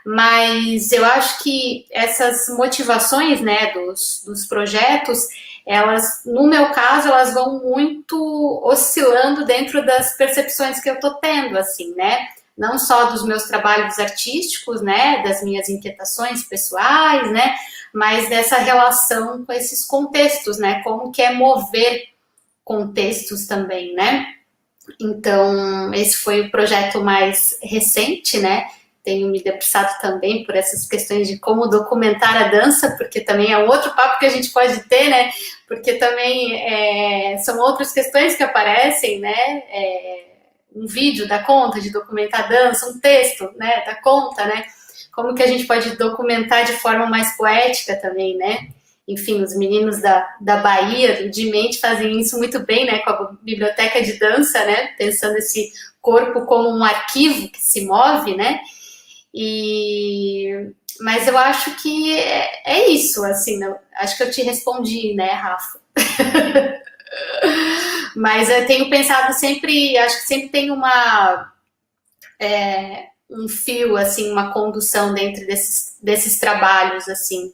mas eu acho que essas motivações, né, dos projetos, elas, no meu caso, elas vão muito oscilando dentro das percepções que eu tô tendo, assim, né, não só dos meus trabalhos artísticos, né, das minhas inquietações pessoais, né, mas dessa relação com esses contextos, né, como que é mover contextos também, né. Então, esse foi o projeto mais recente, né, tenho me debruçado também por essas questões de como documentar a dança, porque também é um outro papo que a gente pode ter, né, porque também são outras questões que aparecem, né, um vídeo dá conta de documentar a dança, um texto, né, dá conta, né, como que a gente pode documentar de forma mais poética também, né. Enfim, os meninos da Bahia, do Dimente, fazem isso muito bem, né, com a biblioteca de dança, né, pensando esse corpo como um arquivo que se move, né, mas eu acho que é isso, assim, acho que eu te respondi, né, Rafa? Mas eu tenho pensado sempre, acho que sempre tem um fio, assim, uma condução dentro desses trabalhos, assim,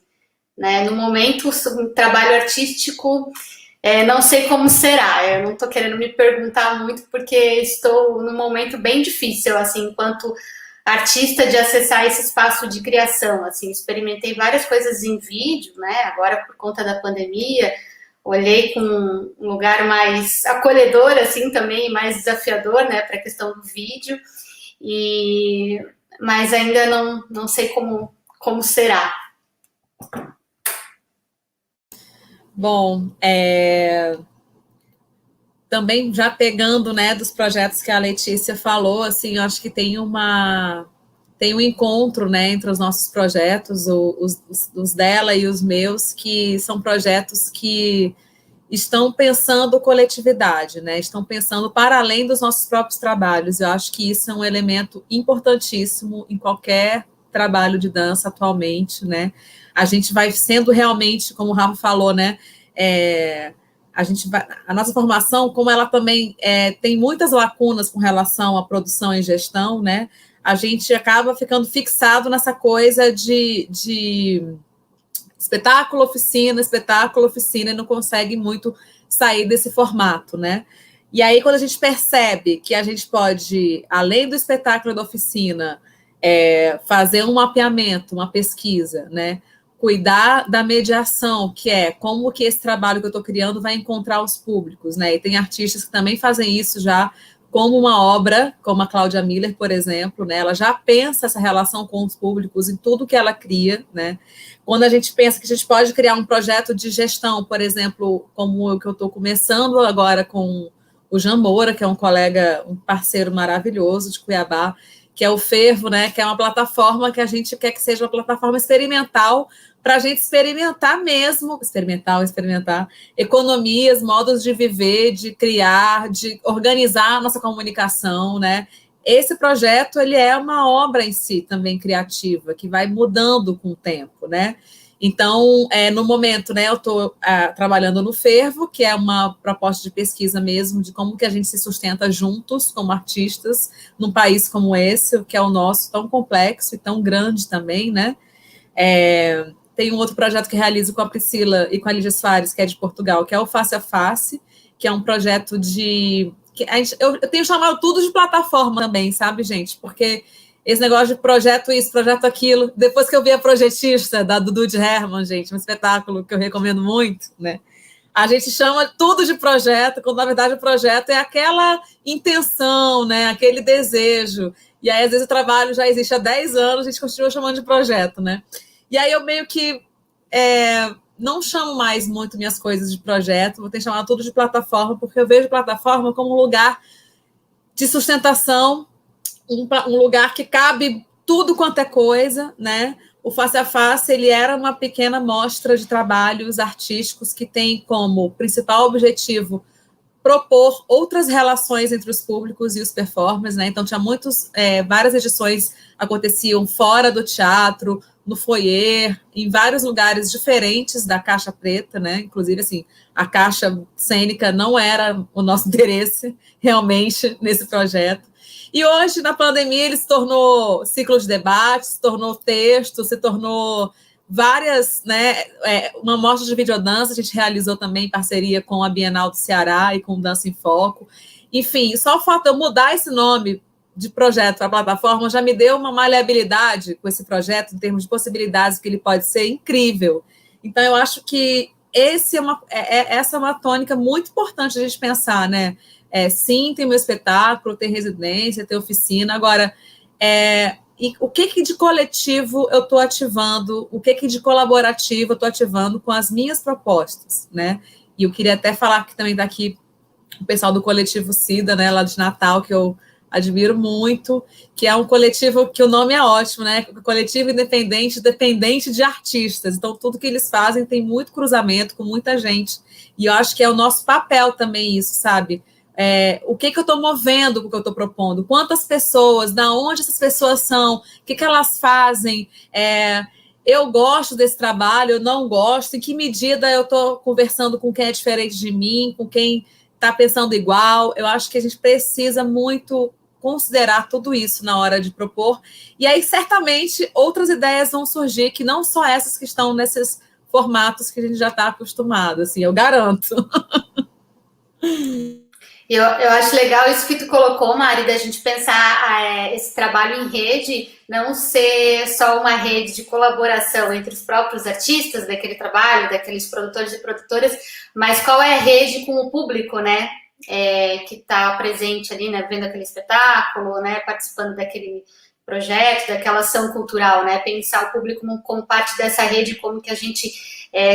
né? No momento, o trabalho artístico, não sei como será, eu não estou querendo me perguntar muito, porque estou num momento bem difícil, assim, enquanto artista, de acessar esse espaço de criação, assim, experimentei várias coisas em vídeo, né, agora por conta da pandemia, olhei com um lugar mais acolhedor, assim, também, mais desafiador, né, para a questão do vídeo, mas ainda não sei como será. Bom, também já pegando, né, dos projetos que a Letícia falou, assim, eu acho que tem um encontro, né, entre os nossos projetos, os dela e os meus, que são projetos que estão pensando coletividade, né, estão pensando para além dos nossos próprios trabalhos. Eu acho que isso é um elemento importantíssimo em qualquer trabalho de dança atualmente, né, a gente vai sendo realmente, como o Rafa falou, né, a nossa formação, como ela também tem muitas lacunas com relação à produção e gestão, né, a gente acaba ficando fixado nessa coisa de espetáculo, oficina, e não consegue muito sair desse formato, né, e aí quando a gente percebe que a gente pode, além do espetáculo e da oficina, fazer um mapeamento, uma pesquisa, né, cuidar da mediação, que é como que esse trabalho que eu estou criando vai encontrar os públicos, né? E tem artistas que também fazem isso já como uma obra, como a Cláudia Miller, por exemplo, né? Ela já pensa essa relação com os públicos em tudo que ela cria, né? Quando a gente pensa que a gente pode criar um projeto de gestão, por exemplo, como o que eu estou começando agora com o Jean Moura, que é um colega, um parceiro maravilhoso de Cuiabá, que é o Fervo, né? Que é uma plataforma que a gente quer que seja uma plataforma experimental para a gente experimentar mesmo, experimentar economias, modos de viver, de criar, de organizar a nossa comunicação, né? Esse projeto, ele é uma obra em si também criativa, que vai mudando com o tempo, né? Então, no momento, né, eu estou trabalhando no Fervo, que é uma proposta de pesquisa mesmo, de como que a gente se sustenta juntos, como artistas, num país como esse, que é o nosso, tão complexo e tão grande também, né? Tem um outro projeto que realizo com a Priscila e com a Lídia Soares, que é de Portugal, que é o Face a Face, que é um projeto de... eu tenho chamado tudo de plataforma também, sabe, gente? Porque esse negócio de projeto isso, projeto aquilo, depois que eu vi a Projetista, da Dudu de Herman, gente, um espetáculo que eu recomendo muito, né? A gente chama tudo de projeto, quando na verdade o projeto é aquela intenção, né? Aquele desejo. E aí, às vezes, o trabalho já existe há 10 anos, a gente continua chamando de projeto, né? E aí eu meio que não chamo mais muito minhas coisas de projeto, vou ter que chamar tudo de plataforma, porque eu vejo plataforma como um lugar de sustentação, um lugar que cabe tudo quanto é coisa, né? O Face a Face, ele era uma pequena mostra de trabalhos artísticos que tem como principal objetivo propor outras relações entre os públicos e os performers, né? Então tinha várias edições aconteciam fora do teatro, no foyer, em vários lugares diferentes da Caixa Preta, né? Inclusive, assim, a Caixa Cênica não era o nosso interesse, realmente, nesse projeto. E hoje, na pandemia, ele se tornou ciclo de debate, se tornou texto, se tornou várias, né? Uma mostra de videodança, a gente realizou também em parceria com a Bienal do Ceará e com o Dança em Foco. Enfim, só o fato de eu mudar esse nome de projeto para a plataforma já me deu uma maleabilidade com esse projeto, em termos de possibilidades que ele pode ser incrível. Então, eu acho que essa é uma tônica muito importante a gente pensar, né? Sim, tem meu espetáculo, tem residência, tem oficina, agora, e o que de coletivo eu estou ativando, o que de colaborativo eu estou ativando com as minhas propostas, né? E eu queria até falar que também está aqui o pessoal do coletivo Cida, né, lá de Natal, que eu admiro muito, que é um coletivo que o nome é ótimo, né? Coletivo independente, dependente de artistas. Então, tudo que eles fazem tem muito cruzamento com muita gente. E eu acho que é o nosso papel também isso, sabe? O que eu estou movendo com o que eu estou propondo? Quantas pessoas? Da onde essas pessoas são? O que elas fazem? Eu gosto desse trabalho, eu não gosto? Em que medida eu estou conversando com quem é diferente de mim, com quem está pensando igual? Eu acho que a gente precisa muito considerar tudo isso na hora de propor, e aí certamente outras ideias vão surgir, que não só essas que estão nesses formatos que a gente já está acostumado, assim, eu garanto. Eu acho legal isso que tu colocou, Mari, da gente pensar esse trabalho em rede, não ser só uma rede de colaboração entre os próprios artistas daquele trabalho, daqueles produtores e produtoras, mas qual é a rede com o público, né? Que está presente ali, né, vendo aquele espetáculo, né, participando daquele projeto, daquela ação cultural, né, pensar o público como parte dessa rede, como que a gente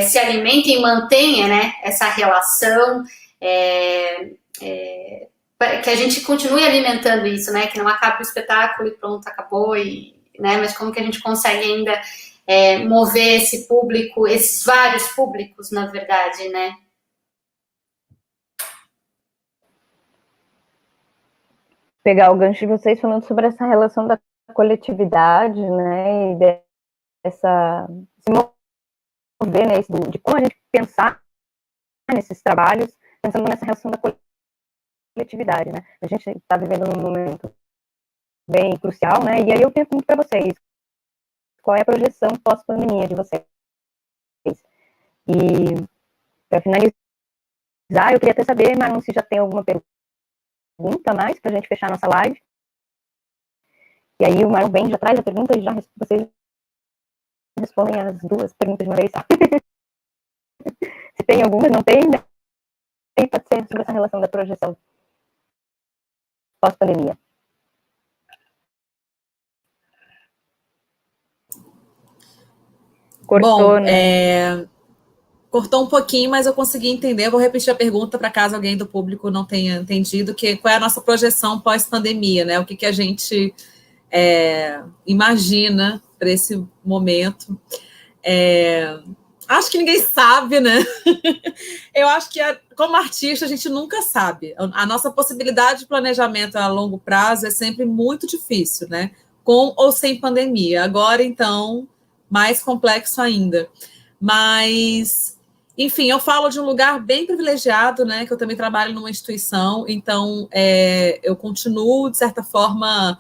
se alimenta e mantenha, né, essa relação, que a gente continue alimentando isso, né, que não acabe o espetáculo e pronto, acabou, né, mas como que a gente consegue ainda mover esse público, esses vários públicos, na verdade, né. Pegar o gancho de vocês falando sobre essa relação da coletividade, né, e se mover, né, de como a gente pensar nesses trabalhos, pensando nessa relação da coletividade, né. A gente está vivendo num momento bem crucial, né, e aí eu pergunto para vocês, qual é a projeção pós-pandemia de vocês? E, para finalizar, eu queria até saber, Marlon, se já tem alguma pergunta mais para a gente fechar nossa live. E aí o Marlon vem, já traz a pergunta e já vocês respondem as duas perguntas de uma vez só. Se tem alguma, não tem, né? Pode ser sobre essa relação da projeção. pós-pandemia? Cortou, Bom, né? Cortou um pouquinho, mas eu consegui entender. Eu vou repetir a pergunta para caso alguém do público não tenha entendido, qual é a nossa projeção pós-pandemia, né? O que a gente imagina para esse momento. Acho que ninguém sabe, né? Eu acho que, como artista, a gente nunca sabe. A nossa possibilidade de planejamento a longo prazo é sempre muito difícil, né? Com ou sem pandemia. Agora, então, mais complexo ainda. Mas, enfim, eu falo de um lugar bem privilegiado, né? Que eu também trabalho numa instituição, então eu continuo, de certa forma,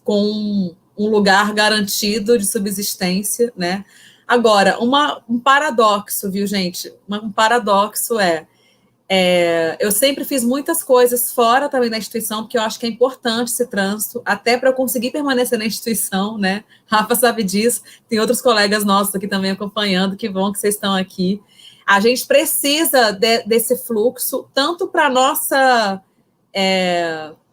com um lugar garantido de subsistência, né? Agora, um paradoxo, viu, gente? Um paradoxo eu sempre fiz muitas coisas fora também da instituição, porque eu acho que é importante esse trânsito, até para eu conseguir permanecer na instituição, né? Rafa sabe disso, tem outros colegas nossos aqui também acompanhando, que bom que vocês estão aqui. A gente precisa desse fluxo, tanto para a nossa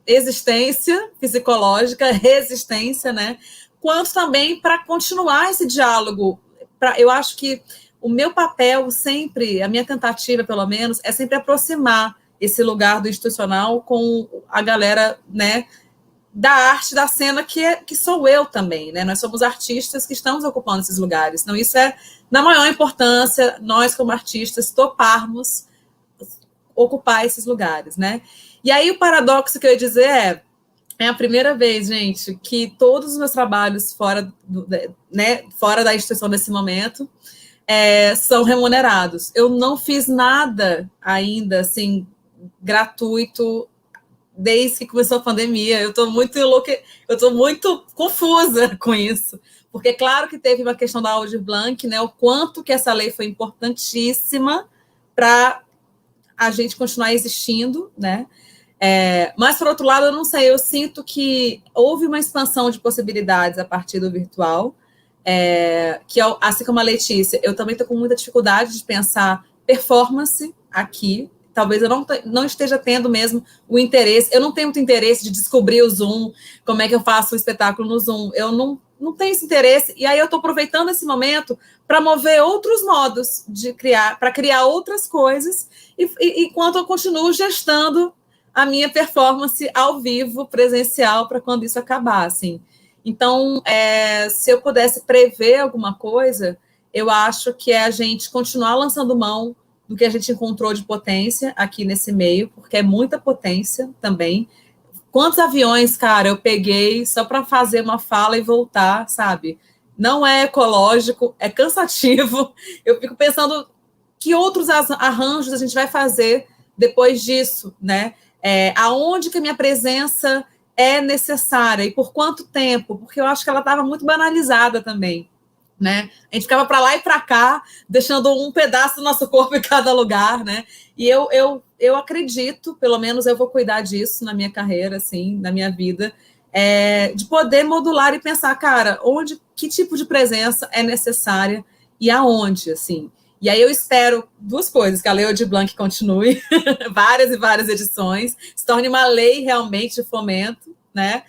existência psicológica, resistência, né? Quanto também para continuar esse diálogo. Eu acho que o meu papel sempre, a minha tentativa, pelo menos, é sempre aproximar esse lugar do institucional com a galera, né, da arte, da cena, que sou eu também, né? Nós somos artistas que estamos ocupando esses lugares. Então, isso é, na maior importância, nós, como artistas, toparmos ocupar esses lugares, né? E aí, o paradoxo que eu ia dizer é a primeira vez, gente, que todos os meus trabalhos fora da instituição nesse momento são remunerados. Eu não fiz nada ainda, assim, gratuito desde que começou a pandemia. Eu estou muito confusa com isso. Porque, claro que teve uma questão da Aldir Blanc, né? O quanto que essa lei foi importantíssima para a gente continuar existindo, né? Mas, por outro lado, eu não sei, eu sinto que houve uma expansão de possibilidades a partir do virtual, que, assim como a Letícia, eu também estou com muita dificuldade de pensar performance aqui. Talvez eu não esteja tendo mesmo o interesse. Eu não tenho muito interesse de descobrir o Zoom, como é que eu faço o espetáculo no Zoom. Eu não tenho esse interesse. E aí eu estou aproveitando esse momento para mover outros modos de criar, para criar outras coisas, enquanto eu continuo gestando a minha performance ao vivo, presencial, para quando isso acabar, assim. Então, se eu pudesse prever alguma coisa, eu acho que é a gente continuar lançando mão do que a gente encontrou de potência aqui nesse meio, porque é muita potência também. Quantos aviões, cara, eu peguei só para fazer uma fala e voltar, sabe? Não é ecológico, é cansativo. Eu fico pensando que outros arranjos a gente vai fazer depois disso, né? Aonde que a minha presença é necessária e por quanto tempo? Porque eu acho que ela estava muito banalizada também, né? A gente ficava para lá e para cá, deixando um pedaço do nosso corpo em cada lugar, né? E eu acredito, pelo menos eu vou cuidar disso na minha carreira, assim, na minha vida, de poder modular e pensar, cara, que tipo de presença é necessária e aonde, assim. E aí eu espero duas coisas, que a Lei Aldir Blanc continue, várias e várias edições, se torne uma lei realmente de fomento, né?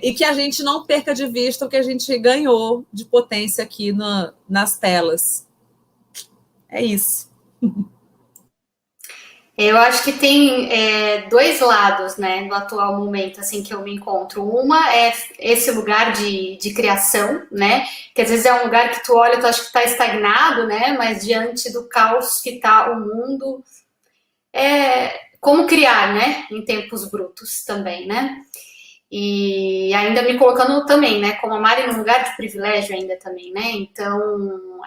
E que a gente não perca de vista o que a gente ganhou de potência aqui nas telas. É isso. Eu acho que tem dois lados, né, no atual momento, assim, que eu me encontro. Uma é esse lugar de criação, né, que às vezes é um lugar que tu olha, tu acha que está estagnado, né, mas diante do caos que está o mundo, como criar, né, em tempos brutos também, né. E ainda me colocando também, né, como a Mari, num lugar de privilégio ainda também, né, então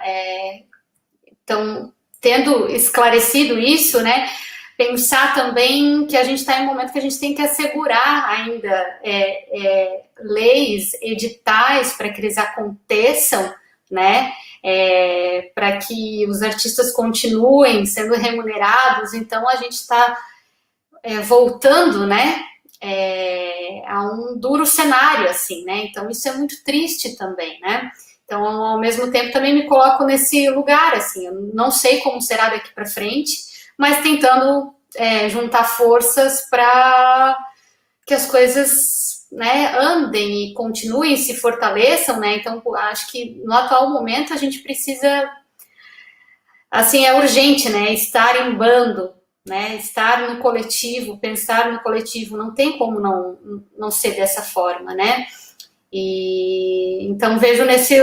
tendo esclarecido isso, né, pensar também que a gente está em um momento que a gente tem que assegurar ainda leis, editais para que eles aconteçam, né, para que os artistas continuem sendo remunerados. Então a gente está voltando, né, a um duro cenário, assim, né, então isso é muito triste também, né. Então, ao mesmo tempo, também me coloco nesse lugar, assim, eu não sei como será daqui para frente, mas tentando juntar forças para que as coisas, né, andem e continuem, se fortaleçam, né? Então, acho que no atual momento a gente precisa, assim, é urgente, né, estar em bando, né, estar no coletivo, pensar no coletivo, não tem como não ser dessa forma, né? E então vejo nesse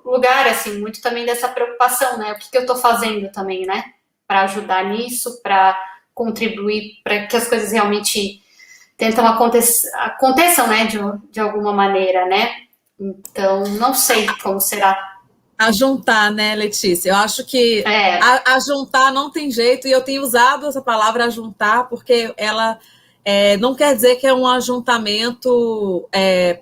lugar, assim, muito também dessa preocupação, né? O que eu estou fazendo também, né? Para ajudar nisso, para contribuir para que as coisas realmente aconteçam, né? De alguma maneira, né? Então, não sei como será. Ajuntar, né, Letícia? Eu acho que ajuntar não tem jeito, e eu tenho usado essa palavra ajuntar porque ela não quer dizer que é um ajuntamento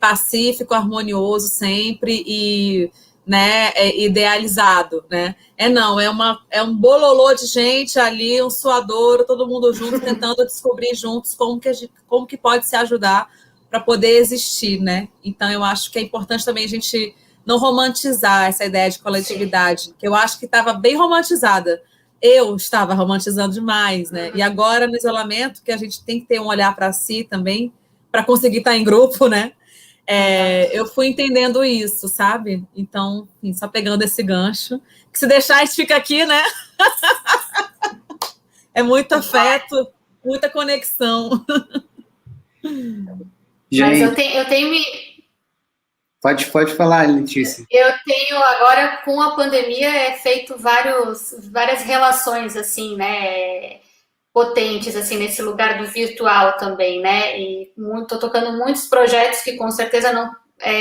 pacífico, harmonioso sempre e, né, idealizado, né? É um bololô de gente ali, um suadouro, todo mundo junto, tentando descobrir juntos como que pode se ajudar para poder existir, né? Então, eu acho que é importante também a gente não romantizar essa ideia de coletividade, Sim. que eu acho que estava bem romantizada. Eu estava romantizando demais, né? E agora, no isolamento, que a gente tem que ter um olhar para si também, para conseguir estar em grupo, né? Eu fui entendendo isso, sabe? Então, enfim, só pegando esse gancho. Que se deixar, a gente fica aqui, né? É muito afeto, muita conexão. Mas eu tenho me... Pode falar, Letícia. Eu tenho agora, com a pandemia, feito várias relações, assim, né, potentes, assim, nesse lugar do virtual também, né, e tô tocando muitos projetos que com certeza não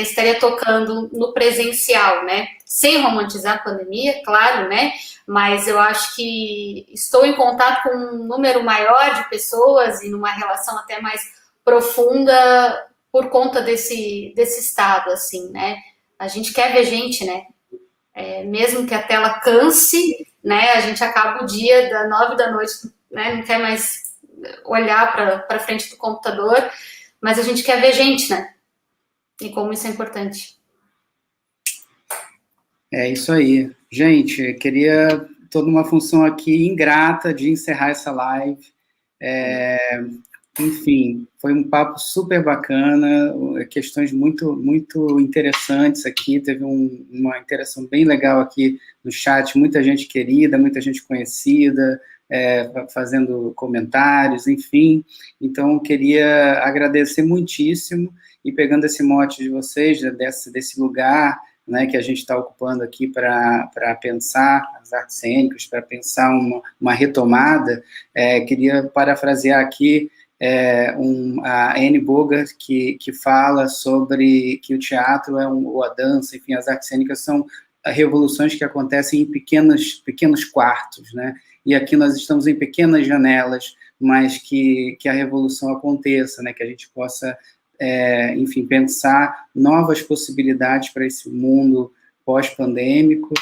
estaria tocando no presencial, né, sem romantizar a pandemia, claro, né, mas eu acho que estou em contato com um número maior de pessoas e numa relação até mais profunda por conta desse estado, assim, né? A gente quer ver gente, né? Mesmo que a tela canse, né? A gente acaba o dia das 9 da noite, né? Não quer mais olhar para frente do computador, mas a gente quer ver gente, né? E como isso é importante. É isso aí. Gente, queria toda uma função aqui ingrata de encerrar essa live. Enfim, foi um papo super bacana, questões muito, muito interessantes aqui, teve uma interação bem legal aqui no chat, muita gente querida, muita gente conhecida, fazendo comentários, enfim. Então, queria agradecer muitíssimo, e pegando esse mote de vocês, desse lugar, né, que a gente está ocupando aqui para pensar as artes cênicas, para pensar uma retomada, queria parafrasear aqui a Anne Bogart, que fala sobre que o teatro ou a dança, enfim, as artes cênicas são revoluções que acontecem em pequenos quartos, né? E aqui nós estamos em pequenas janelas, mas que a revolução aconteça, né? Que a gente possa, enfim, pensar novas possibilidades para esse mundo pós-pandêmico.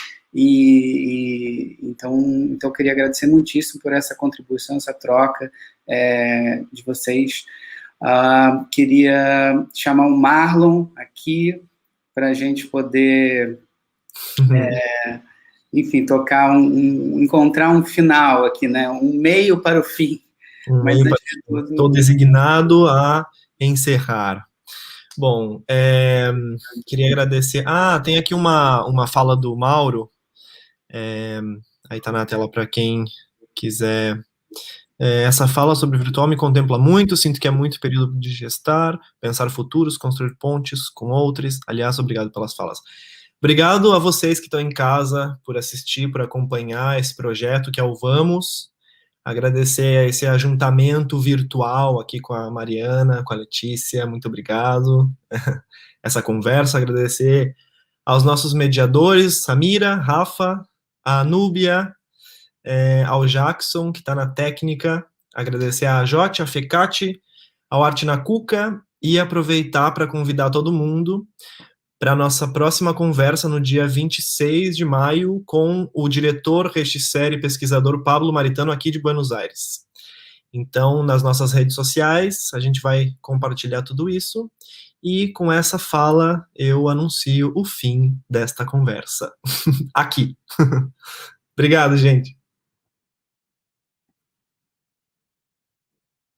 Então eu queria agradecer muitíssimo por essa contribuição, essa troca de vocês. Queria chamar o Marlon aqui para a gente poder, enfim, encontrar um final aqui, né? Um meio para o fim. Estou designado a encerrar. Bom, queria agradecer. Tem aqui uma fala do Mauro. Aí está na tela para quem quiser. Essa fala sobre o virtual me contempla muito, sinto que é muito período de gestar, pensar futuros, construir pontes com outros. Aliás, obrigado pelas falas. Obrigado a vocês que estão em casa por assistir, por acompanhar esse projeto que é o Vamos. Agradecer esse ajuntamento virtual aqui com a Mariana, com a Letícia, muito obrigado. Essa conversa, agradecer aos nossos mediadores, Samira, Rafa, a Núbia, ao Jackson, que está na técnica, agradecer a Jote, a Fecati, ao Arte na Cuca, e aproveitar para convidar todo mundo para a nossa próxima conversa no dia 26 de maio com o diretor, regisseur e pesquisador Pablo Maritano, aqui de Buenos Aires. Então, nas nossas redes sociais, a gente vai compartilhar tudo isso, e com essa fala eu anuncio o fim desta conversa. Aqui. Obrigado, gente.